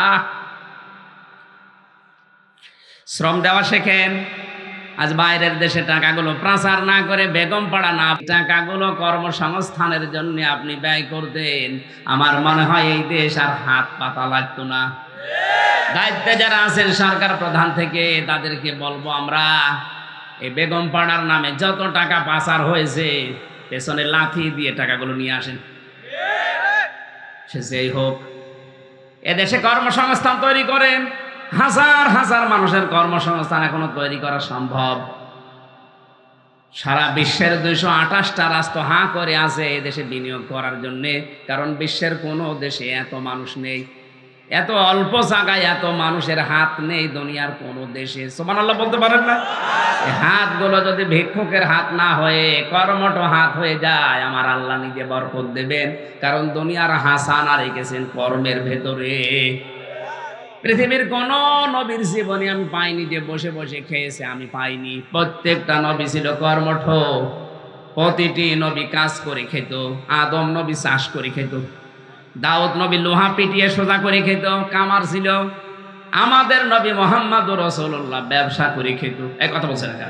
শ্রম দেওয়া শেখেন। আজ বাইরের দেশে টাকাগুলো প্রচার না করে বেগম পাড়া না, টাকাগুলো কর্মসংস্থানের জন্য আপনি ব্যয় করতেন, আমার মনে হয় এই দেশ আর হাত পাতা লাগতো না। দায়িত্বে যারা আছেন সরকার প্রধান থেকে, তাদেরকে বলবো আমরা এই বেগম পাড়ার নামে যত টাকা পাচার হয়েছে পেছনে লাথি দিয়ে টাকাগুলো নিয়ে আসেন। সে যেই হোক, এদেশে কর্মসংস্থান তৈরি করেন। হাজার হাজার মানুষের কর্মসংস্থান এখনো তৈরি করা সম্ভব। সারা বিশ্বের 228টা রাষ্ট্র হাঁ করে আছে এদেশে বিনিয়োগ করার জন্য, কারণ বিশ্বের কোনো দেশে এত মানুষ নেই, এত অল্প জায়গায় এত মানুষের হাত নেই দুনিয়ার কোনো দেশে। সুবহানাল্লাহ বলতে পারেন না? এই হাতগুলো যদি ভিক্ষুকের হাত না হয়ে কর্মঠ হাত হয়ে যায়, আমার আল্লাহ নিজে বরকত দেবেন, কারণ দুনিয়ার হাসানা রেখেছেন কর্মের ভেতরে। পৃথিবীর কোন নবীর জীবনে আমি পাইনি যে বসে বসে খেয়েছে, আমি পাইনি। প্রত্যেকটা নবী ছিল কর্মঠ, প্রতিটি নবী কাজ করে খেত। আদম নবী চাষ করে খেত, দাউদ নবী লোহা পিটিয়ে সোজা করে খেত, কামার ছিল। আমাদের নবী মুহাম্মদুর রাসূলুল্লাহ ব্যবসা করে খেত। এই কথা বলছেন না?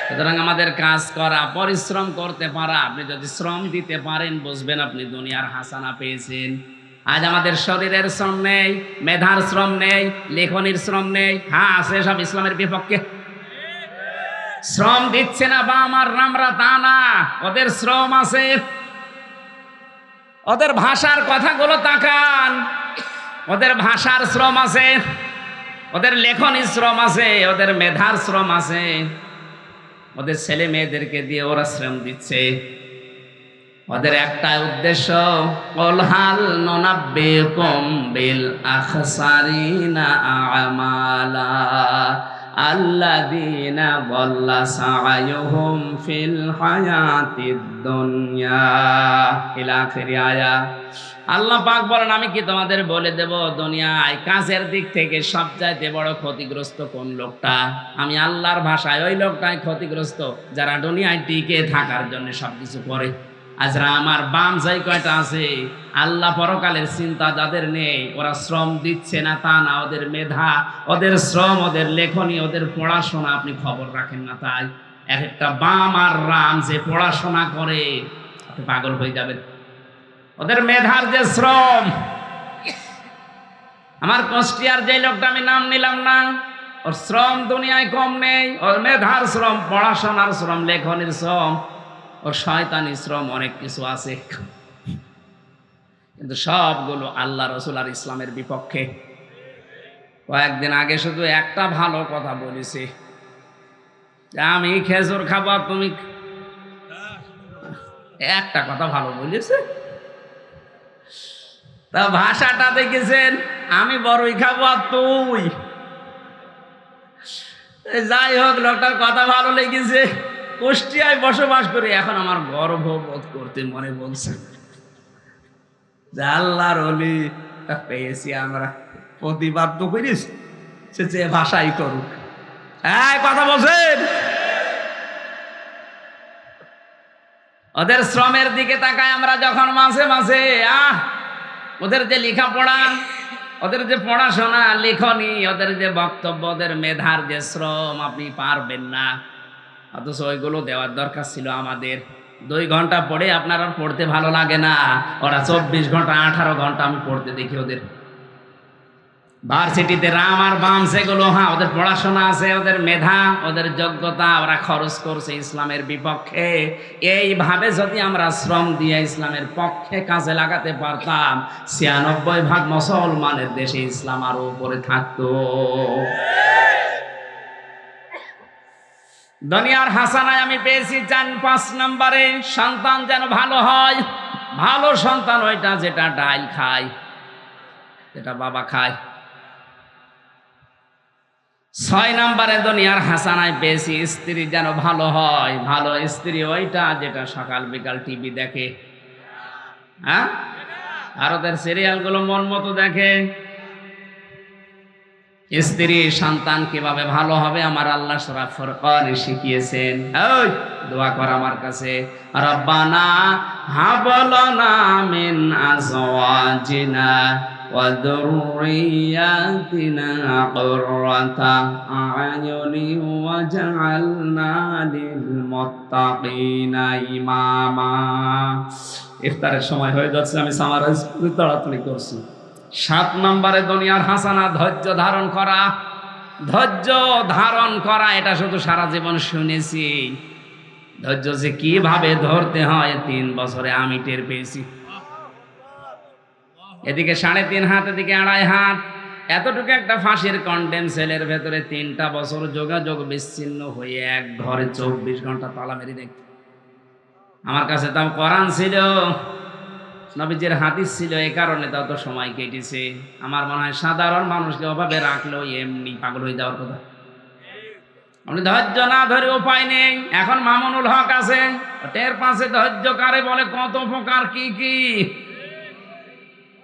সুতরাং আমাদের কাজ করা, পরিশ্রম করতে পারা, আপনি যদি শ্রম দিতে পারেন বুঝবেন আপনি দুনিয়ার হাসানা পেয়েছেন। আজ আমাদের শরীরের শ্রম নেই, মেধার শ্রম নেই, লেখনির শ্রম নেই। হ্যাঁ আছে, সব ইসলামের বিপক্ষে। শ্রম দিচ্ছে না বা আমার রামরা, তা না, ওদের শ্রম আছে। ওদের ভাষার কথাগুলো তাকান, ওদের ভাষার শ্রম আছে, ওদের লেখনির শ্রম আছে, ওদের মেধার শ্রম আছে। ওদের ছেলে মেয়েদেরকে দিয়ে ওরা শ্রম দিচ্ছে। ওদের একটাই উদ্দেশ্য, কলহাল নুনাব্বিকুম বিল আখসারিনা আমালা আল্লাযীনা দাল্লা সা'য়ুহুম ফিল হায়াতিদ দুনিয়া ইলা আখিরি আয়া। আল্লাহ পাক বলেন, আমি কি তোমাদের বলে দেব দুনিয়ায় কাজের দিক থেকে সবচাইতে বড় ক্ষতিগ্রস্ত কোন লোকটা? আমি আল্লাহর ভাষায় ওই লোকটাই ক্ষতিগ্রস্ত যারা দুনিয়ায় টিকে থাকার জন্য সবকিছু করে। আজরা আমার বাম যাই কয়টা আছে, আল্লাহ পরকালের চিন্তা যাদের নেই, ওরা শ্রম দিচ্ছে না তা না, ওদের মেধা, ওদের শ্রম, ওদের লেখনী, ওদের পড়াশোনা আপনি খবর রাখেন না। তাই এক একটা বাম আর রাম যে পড়াশোনা করে, আপনি পাগল হয়ে যাবেন। ওদের মেধার যে শ্রম, আমার কুষ্টিয়ার যে লোকটা আমি নাম নিলাম না, ওর শ্রম দুনিয়ায় কম নেই। ওর মেধার শ্রম, পড়াশোনার শ্রম, লেখনীর শ্রম, ওর শয়তানি শ্রম, অনেক কিছু আছে, কিন্তু সবগুলো আল্লাহ রসুল আর ইসলামের বিপক্ষে। কয়েকদিন আগে শুধু একটা ভালো কথা বলেছি, আমি খেজুর খাবো তুমি, একটা কথা ভালো বলেছে। তা ভাষাটা দেখেছেন, আমি বড়ই খাবো আর তুই। যাই হোক, লোকটার কথা ভালো লেগেছে। কুষ্টিয়ায় বসবাস করি, এখন আমার গর্ববোধ করতে মনে বলছে যে আল্লাহর ওলি পেয়েছি আমরা। প্রতিবাদ তো করিস, সে যে ভাষাই করুক। হ্যাঁ, কথা বলছেন। ওদের শ্রমের দিকে তাকায় আমরা যখন মাঝে মাঝে, ওদের যে লেখাপড়া, ওদের যে পড়াশোনা, লেখনী, ওদের যে বক্তব্য, ওদের মেধার যে শ্রম, আপনি পারবেন না। অথচ ওইগুলো দেওয়ার দরকার ছিল আমাদের। 2 ঘন্টা পড়ে আপনার আর পড়তে ভালো লাগে না, ওরা 24 ঘন্টা 18 ঘন্টা আমি পড়তে দেখি ওদের। ভার্সিটিতে রাম আর বাম সেগুলো, হ্যাঁ ওদের পড়াশোনা আছে, ওদের মেধা, ওদের যোগ্যতা, ওরা খরচ করছে ইসলামের বিপক্ষে। এইভাবে যদি আমরা শ্রম দিয়ে ইসলামের পক্ষে কাজে লাগাতে পারতাম, 96% মুসলমানের দেশে ইসলাম আরো উপরে থাকতো। দুনিয়ার হাসানায় আমি পেয়েছি 5 নম্বরে, সন্তান যেন ভালো হয়। ভালো সন্তান ওইটা যেটা ডাল খায়, যেটা বাবা খায়। 6 নম্বরে দুনিয়ার হাসানায় পেয়েছি স্ত্রী যেন ভালো হয়। ভালো স্ত্রী ওইটা যেটা সকাল বিকাল টিভি দেখে। হ্যাঁ, ভারতের সিরিয়ালগুলো মন মতো দেখে। স্ত্রী সন্তান কিভাবে ভালো হবে আমার আল্লাহ সূরা ফুরকানে শিখিয়েছেন। ওই দোয়া কর আমার কাছে, রব্বানা হাব লানা মিন আজওয়াজিনা ওয়া যুররিয়াতিনা কুররাতা আ'য়ুনি ওয়াজআলনা লিল মুত্তাকিনা ইমামা। ইফতারের সময় হয়ে যাচ্ছে, আমি সামারাইজ করে তাড়াতাড়ি করছি। 7 নম্বরে দুনিয়ার হাসানা ধৈর্য ধারণ করা। ধৈর্য ধারণ করা এটা শুধু সারা জীবন শুনেছি, ধৈর্য যে কিভাবে ধরতে হয় 3 বছরে আমি টের পেয়েছি। এদিকে 3.5 হাত, এদিকে 2.5 হাত, এতটুকু একটা ফাঁসির কন্ডেম সেলের ভেতরে 3টা বছর যোগাযোগ বিচ্ছিন্ন হয়ে এক ঘরে 24 ঘন্টা তালা মেরে দেখতে। আমার কাছে তাও কোরআন ছিল, নবীজির হাদিস ছিল, এই কারণে তত সময় কেটেছে। আমার মনে হয় সাধারণ মানুষকে অভাবে রাখলেও এমনি পাগল হয়ে যাওয়ার কথা। আপনি ধৈর্য না ধরে উপায় নেই। এখন মামুনুল হক আছে, টের পাশে ধৈর্য কারে বলে, কত প্রকার কি কি।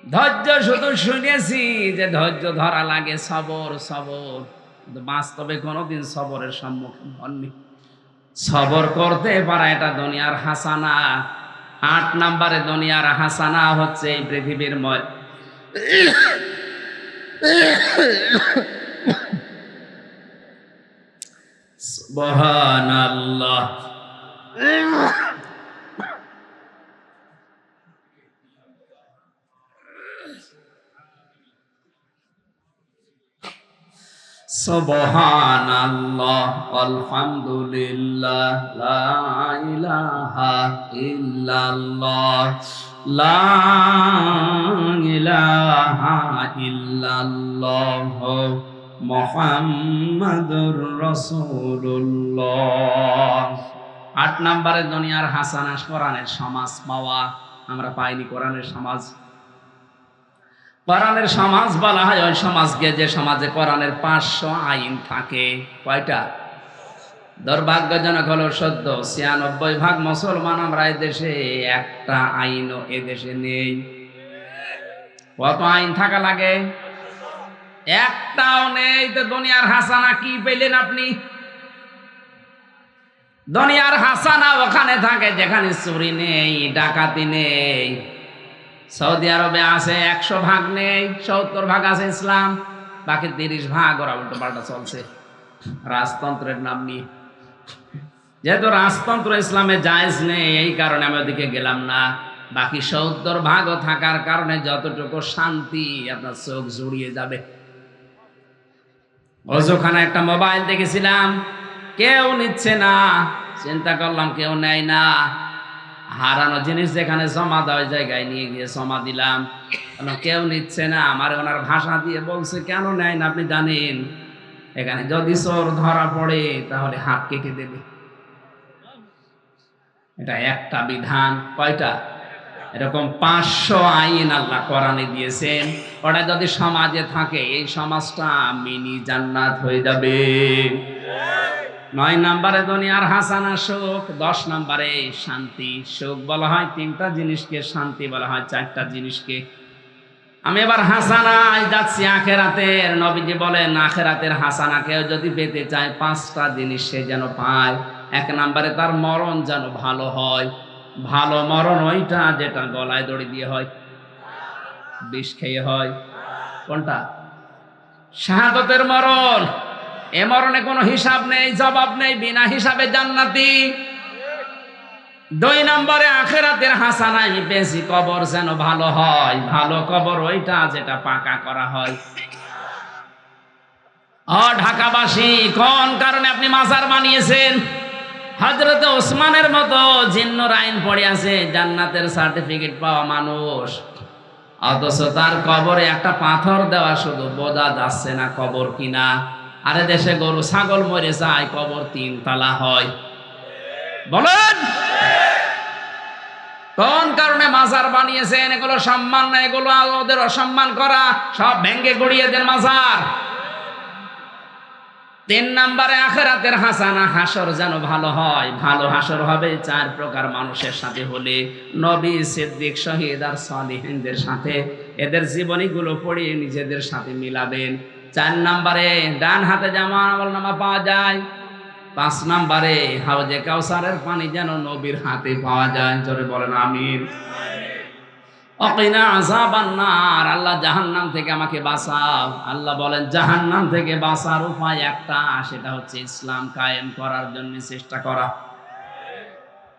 ধৈর্য শুধু শুনেছি যে ধৈর্য ধরা লাগে, সবর সবর, কিন্তু বাস্তবে কোনোদিন সবরের সম্মুখীন হননি। সবর করতে পারা এটা দুনিয়ার হাসানা। 8 নম্বরে দুনিয়ার হাসানা হচ্ছে এই পৃথিবীর সুবহানাল্লাহ। সুবহানাল্লাহ আলহামদুলিল্লাহ লা ইলাহা ইল্লাল্লাহ লা ইলাহা ইল্লাল্লাহ মুহাম্মাদুর রাসূলুল্লাহ। 8 নম্বরে দুনিয়ার হাসানা কোরআনের সমাজ পাওয়া। আমরা পাইনি কোরআনের সমাজ। কোরআনের সমাজ বলা হয় ওই সমাজকে যে সমাজে কোরআনের 500 আইন থাকে। কয়টা? দুর্ভাগ্যজনক হলো সত্য, 96% মুসলমান আমরা এই দেশে, একটা আইনও এ দেশে নেই। কত আইন থাকা লাগে? একটাও নেই। তো দুনিয়ার হাসানা কি পেলেন আপনি? দুনিয়ার হাসানা ওখানে থাকে যেখানে চুরি নেই, ডাকাতি নেই। সৌদি আরবে আছে 100 ভাগ নেই, 70 ভাগ আছে ইসলাম, বাকি 30 ভাগ ওরা উল্টো পাল্টা চলছে রাজতন্ত্রের নাম নিয়ে। যেহেতু রাজতন্ত্র ইসলামে জায়েজ নেই, এই কারণে আমি ওদিকে গেলাম না। বাকি 70 ভাগও থাকার কারণে যতটুকু শান্তি আপনার চোখ জুড়িয়ে যাবে। ওজোখানে একটা মোবাইল দেখেছিলাম, কেউ নিচ্ছে না, চিন্তা করলাম কেউ নেয় না। হারানো জিনিস যেখানে জমা দেওয়া জায়গায় নিয়ে গিয়ে জমা দিলাম, কেউ নিচ্ছে না। আমার ওনার ভাষা দিয়ে বলছে, কেন নেয় না আপনি জানেন? এখানে যদি চোর ধরা পড়ে তাহলে হাত কেটে দেবে। এটা একটা বিধান। কয়টা? এরকম 500 আইন আল্লাহ কোরআনে দিয়েছেন। ওটা যদি সমাজে থাকে, এই সমাজটা মিনি জান্নাত হয়ে যাবে। 9 নম্বরে দুনিয়ার হাসানা সুখ। 10 নম্বরে শান্তি। সুখ বলা হয় 3টা জিনিসকে, শান্তি বলা হয় 4টা জিনিসকে। আমি এবার হাসানায় যাচ্ছি আখেরাতের। নবীজি বলেন আখেরাতের হাসানা কেউ যদি পেতে চায় 5টা জিনিস সে যেন পায়। 1 নম্বরে তার মরণ যেন ভালো হয়। ভালো মরণ ওইটা যেটা গলায় দড়ি দিয়ে হয়, বিষ খেয়ে হয়। কোনটা? শাহাদাতের মরণ। এ মরণে কোনো হিসাব নেই, জবাব নেই, বিনা হিসাবে জান্নাতি। 2 নম্বরে আখেরাতের হাসানাই বেশি, কবর যেন ভালো হয়। ভালো কবর ওইটা যেটা পাকা করা হয়। ঢাকাবাসী, কোন কারণে আপনি মাজার বানিয়েছেন? হযরত ওসমানের মতো জিন্নুর আইন পড়ে আছে, জান্নাতের সার্টিফিকেট পাওয়া মানুষ, অথচ তার কবরে একটা পাথর দেওয়া শুধু বোঝা যাচ্ছে না কবর কিনা। আরে দেশে গরু ছাগল মরে যায়, কবর 3 তলা হয়। বলেন কোন কারণে মাজার বানিয়েছেন? এগুলো সম্মান না, এগুলো ওদের অসম্মান করা। সব ভেঙ্গে গড়িয়ে দেন মাজার। 3 নম্বরে আখিরাতের হাসানা, হাসর যেন ভালো হয়। ভালো হাসর হবে 4 প্রকার মানুষের সাথে হলে, নবী, সিদ্দিক, শহীদ আর সালিহিনদের সাথে। এদের জীবনীগুলো পড়ে নিজেদের সাথে মিলাবেন। 4 নম্বরে ডান হাতে যেমন আমলনামা পাওয়া যায়। 5 নম্বরে হাউজে কাউসারের পানি যেন নবীর হাতে পাওয়া যায়। জোরে বলেন আমিন। অকিনা আযাবান নার, আল্লাহ জাহান্নাম থেকে আমাকে বাঁচাও। আল্লাহ বলেন জাহান্নাম থেকে বাঁচার উপায় একটা, সেটা হচ্ছে ইসলাম কায়েম করার জন্য চেষ্টা করা।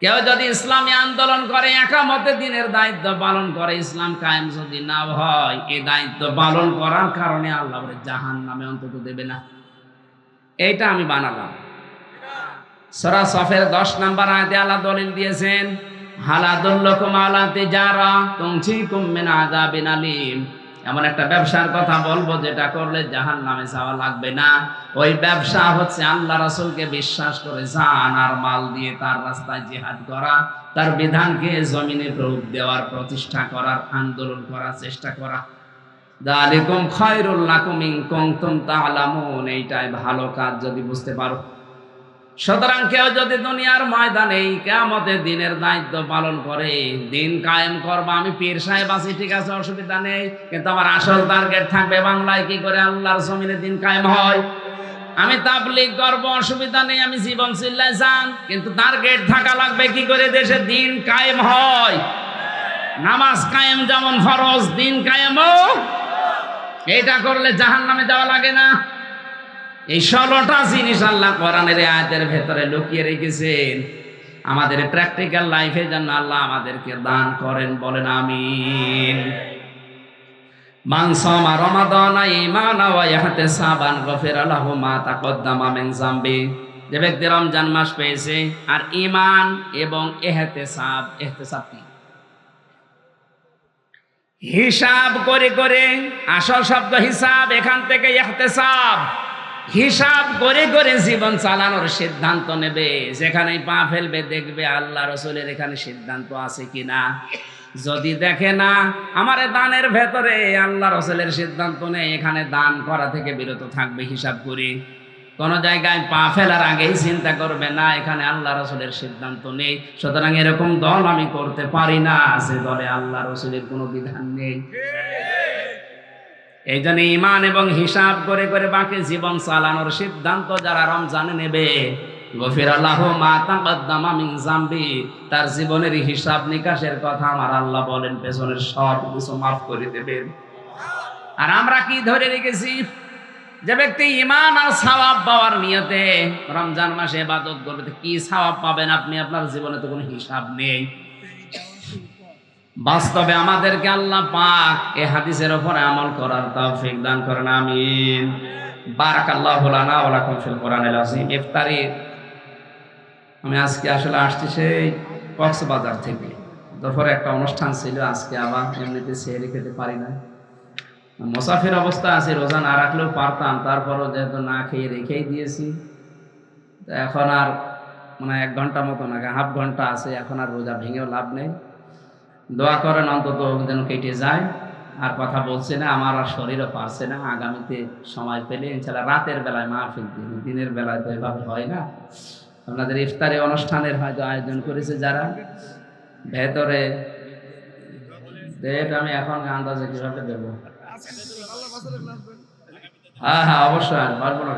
কেউ যদি ইসলামী আন্দোলন করে, একামতে দিনের দায়িত্ব পালন করে, ইসলাম কায়েম যদি না হয়, এই দায়িত্ব পালন করার কারণে আল্লাহ বলে জাহান্নামে অন্তত দেবে না। এইটা আমি বানালাম। সূরা সফের 10 নম্বর আয়াতে আল্লাহ দলিল দিয়েছেন, হাল আদুল্লুকুম আলা তিজারা তুনজিকুম মিন আযাবিন আলীম। এমন একটা ব্যবসার কথা বলবো যেটা করলে জাহান্নামে যাওয়া লাগবে না। ওই ব্যবসা হচ্ছে আল্লাহ রাসূলকে বিশ্বাস করে জান আর মাল দিয়ে তার রাস্তায় জিহাদ করা, তার বিধানকে জমিনে প্রয়োগ দেওয়ার, প্রতিষ্ঠা করার, আন্দোলন করার চেষ্টা করা। যালিকুম খায়রুল লাকুম ইন কুনতুম তা'লামুন। এইটাই ভালো কাজ যদি বুঝতে পারো। সুতরাং কেউ যদি দুনিয়ার ময়দানে কিয়ামতের দিনের দায়িত্ব পালন করে, দিন কায়েম করবা, আমি পীর সাহেব আছি, ঠিক আছে, অসুবিধা নেই, কিন্তু আমার আসল টার্গেট থাকবে বাংলায় কি করে আল্লাহর জমিনে দিন কায়েম হয়। আমি তাবলীগ করব, অসুবিধা নেই, আমি জীবন চিল্লায় যান, কিন্তু টার্গেট থাকা লাগবে কি করে দেশে দিন কায়েম হয়। নামাজ কায়েম যেমন ফরজ, দিন কায়েমও। এটা করলে জাহান্নামে যাওয়া লাগে না। এই 16টা জিনিস আল্লাহ কোরআনের আয়াতের ভেতরে লুকিয়ে রেখেছেন। আমাদের প্র্যাকটিক্যাল লাইফে যেন আল্লাহ আমাদেরকে দান করেন, বলেন আমিন। মান সামা রমাদানা ঈমানান ওয়া ইহতিসাবান গফিরা লাহু মা তাকদ্দামা মিন যামবি। যে ব্যক্তি রমজান মাস পেয়েছে আর ঈমান এবং ইহতিসাব, ইহতিসাব কি? হিসাব করে করে, আসল শব্দ হিসাব, এখান থেকে ইহতিসাব। হিসাব করে করে জীবন চালানোর সিদ্ধান্ত নেবে। যেখানেই পা ফেলবে দেখবে আল্লাহ রাসূলের এখানে সিদ্ধান্ত আছে কিনা। যদি দেখে না আমার দানের ভেতরে আল্লাহ রাসূলের সিদ্ধান্ত নেই, এখানে দান করা থেকে বিরত থাকবে হিসাব করে। কোন জায়গায় পা ফেলার আগেই চিন্তা করবে না এখানে আল্লাহ রাসূলের সিদ্ধান্ত নেই, সুতরাং এরকম দল আমি করতে পারি না যে দলে আল্লাহ রাসূলের কোনো বিধান নেই। এই জন্য ঈমান এবং হিসাব করে করে বাকি জীবন চালানোর সিদ্ধান্ত যারা রমজানে নেবে, গফিরা লাহু মা তাকদ্দামা মিন যামবি, তার জীবনের হিসাব নিকাশের কথা আমার আল্লাহ বলেন পেছনের সব কিছু মাফ করে দেবেন। আর আমরা কি ধরে রেখেছি? যে ব্যক্তি ঈমান আর সওয়াব পাওয়ার নিয়তে রমজান মাসে ইবাদত করবে, কি সওয়াব পাবেন আপনি? আপনার জীবনে তো কোনো হিসাব নেই। বাস্তবে আমাদেরকে আল্লাহ পাক এই হাদিসের উপরে আমল করার তৌফিক দান করেন, আমিন। বারাকাল্লাহু লানা ওয়া লাকুম ফিল কোরআনিল আযীম। ইফতারি আমি আজকে আসলে আসছি সেই কক্সবাজার থেকে। দুপুরে একটা অনুষ্ঠান ছিল, আজকে আবার এমনিতে সেহরি খেতে পারি না। মুসাফির অবস্থা আছে, রোজা না রাখলেও পারতাম, তারপরও যেহেতু না খেয়ে রেখেই দিয়েছি, এখন আর মানে 1 ঘন্টা মতো না, হাফ ঘন্টা আছে, এখন আর রোজা ভেঙেও লাভ নেই। দোয়া করেন অন্তত যেন কেটে যায়। আর কথা বলছে না, আমার আর শরীরও পারছে না। আগামীতে সময় পেলে ইনশাআল্লাহ রাতের বেলায় মাহফিল দিন, দিনের বেলায় তো এভাবে হয় না। আপনাদের ইফতারি অনুষ্ঠানের হয়তো আয়োজন করেছে যারা, ভেতরে ডেট আমি এখন আন্দাজে কিভাবে দেবো? হ্যাঁ হ্যাঁ অবশ্যই পারবো না।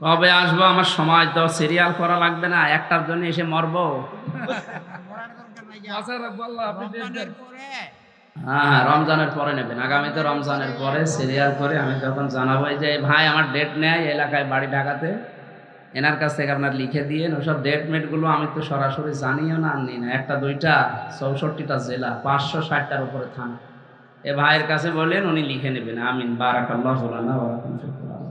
কবে আসবো? আমার সময় তো সিরিয়াল করা লাগবে না, একটার জন্য এসে মরবো। হ্যাঁ রমজানের পরে নেবেন, আগামীতে রমজানের পরে সিরিয়াল করে আমি তখন জানাবো যে ভাই আমার ডেট নেয়, এলাকায় বাড়ি ঢাকাতে, এনার কাছ থেকে আপনার লিখে দিয়ে ওসব ডেট মেটগুলো আমি তো সরাসরি জানিও না, আনি না। 1টা 2টা 64টা জেলা, 560টার উপরে থানা। এ ভাইয়ের কাছে বললেন, উনি লিখে নেবেন, আমিন। বারাকাল্লাহু লানা ওয়া লাকুম ফিল কোরআন।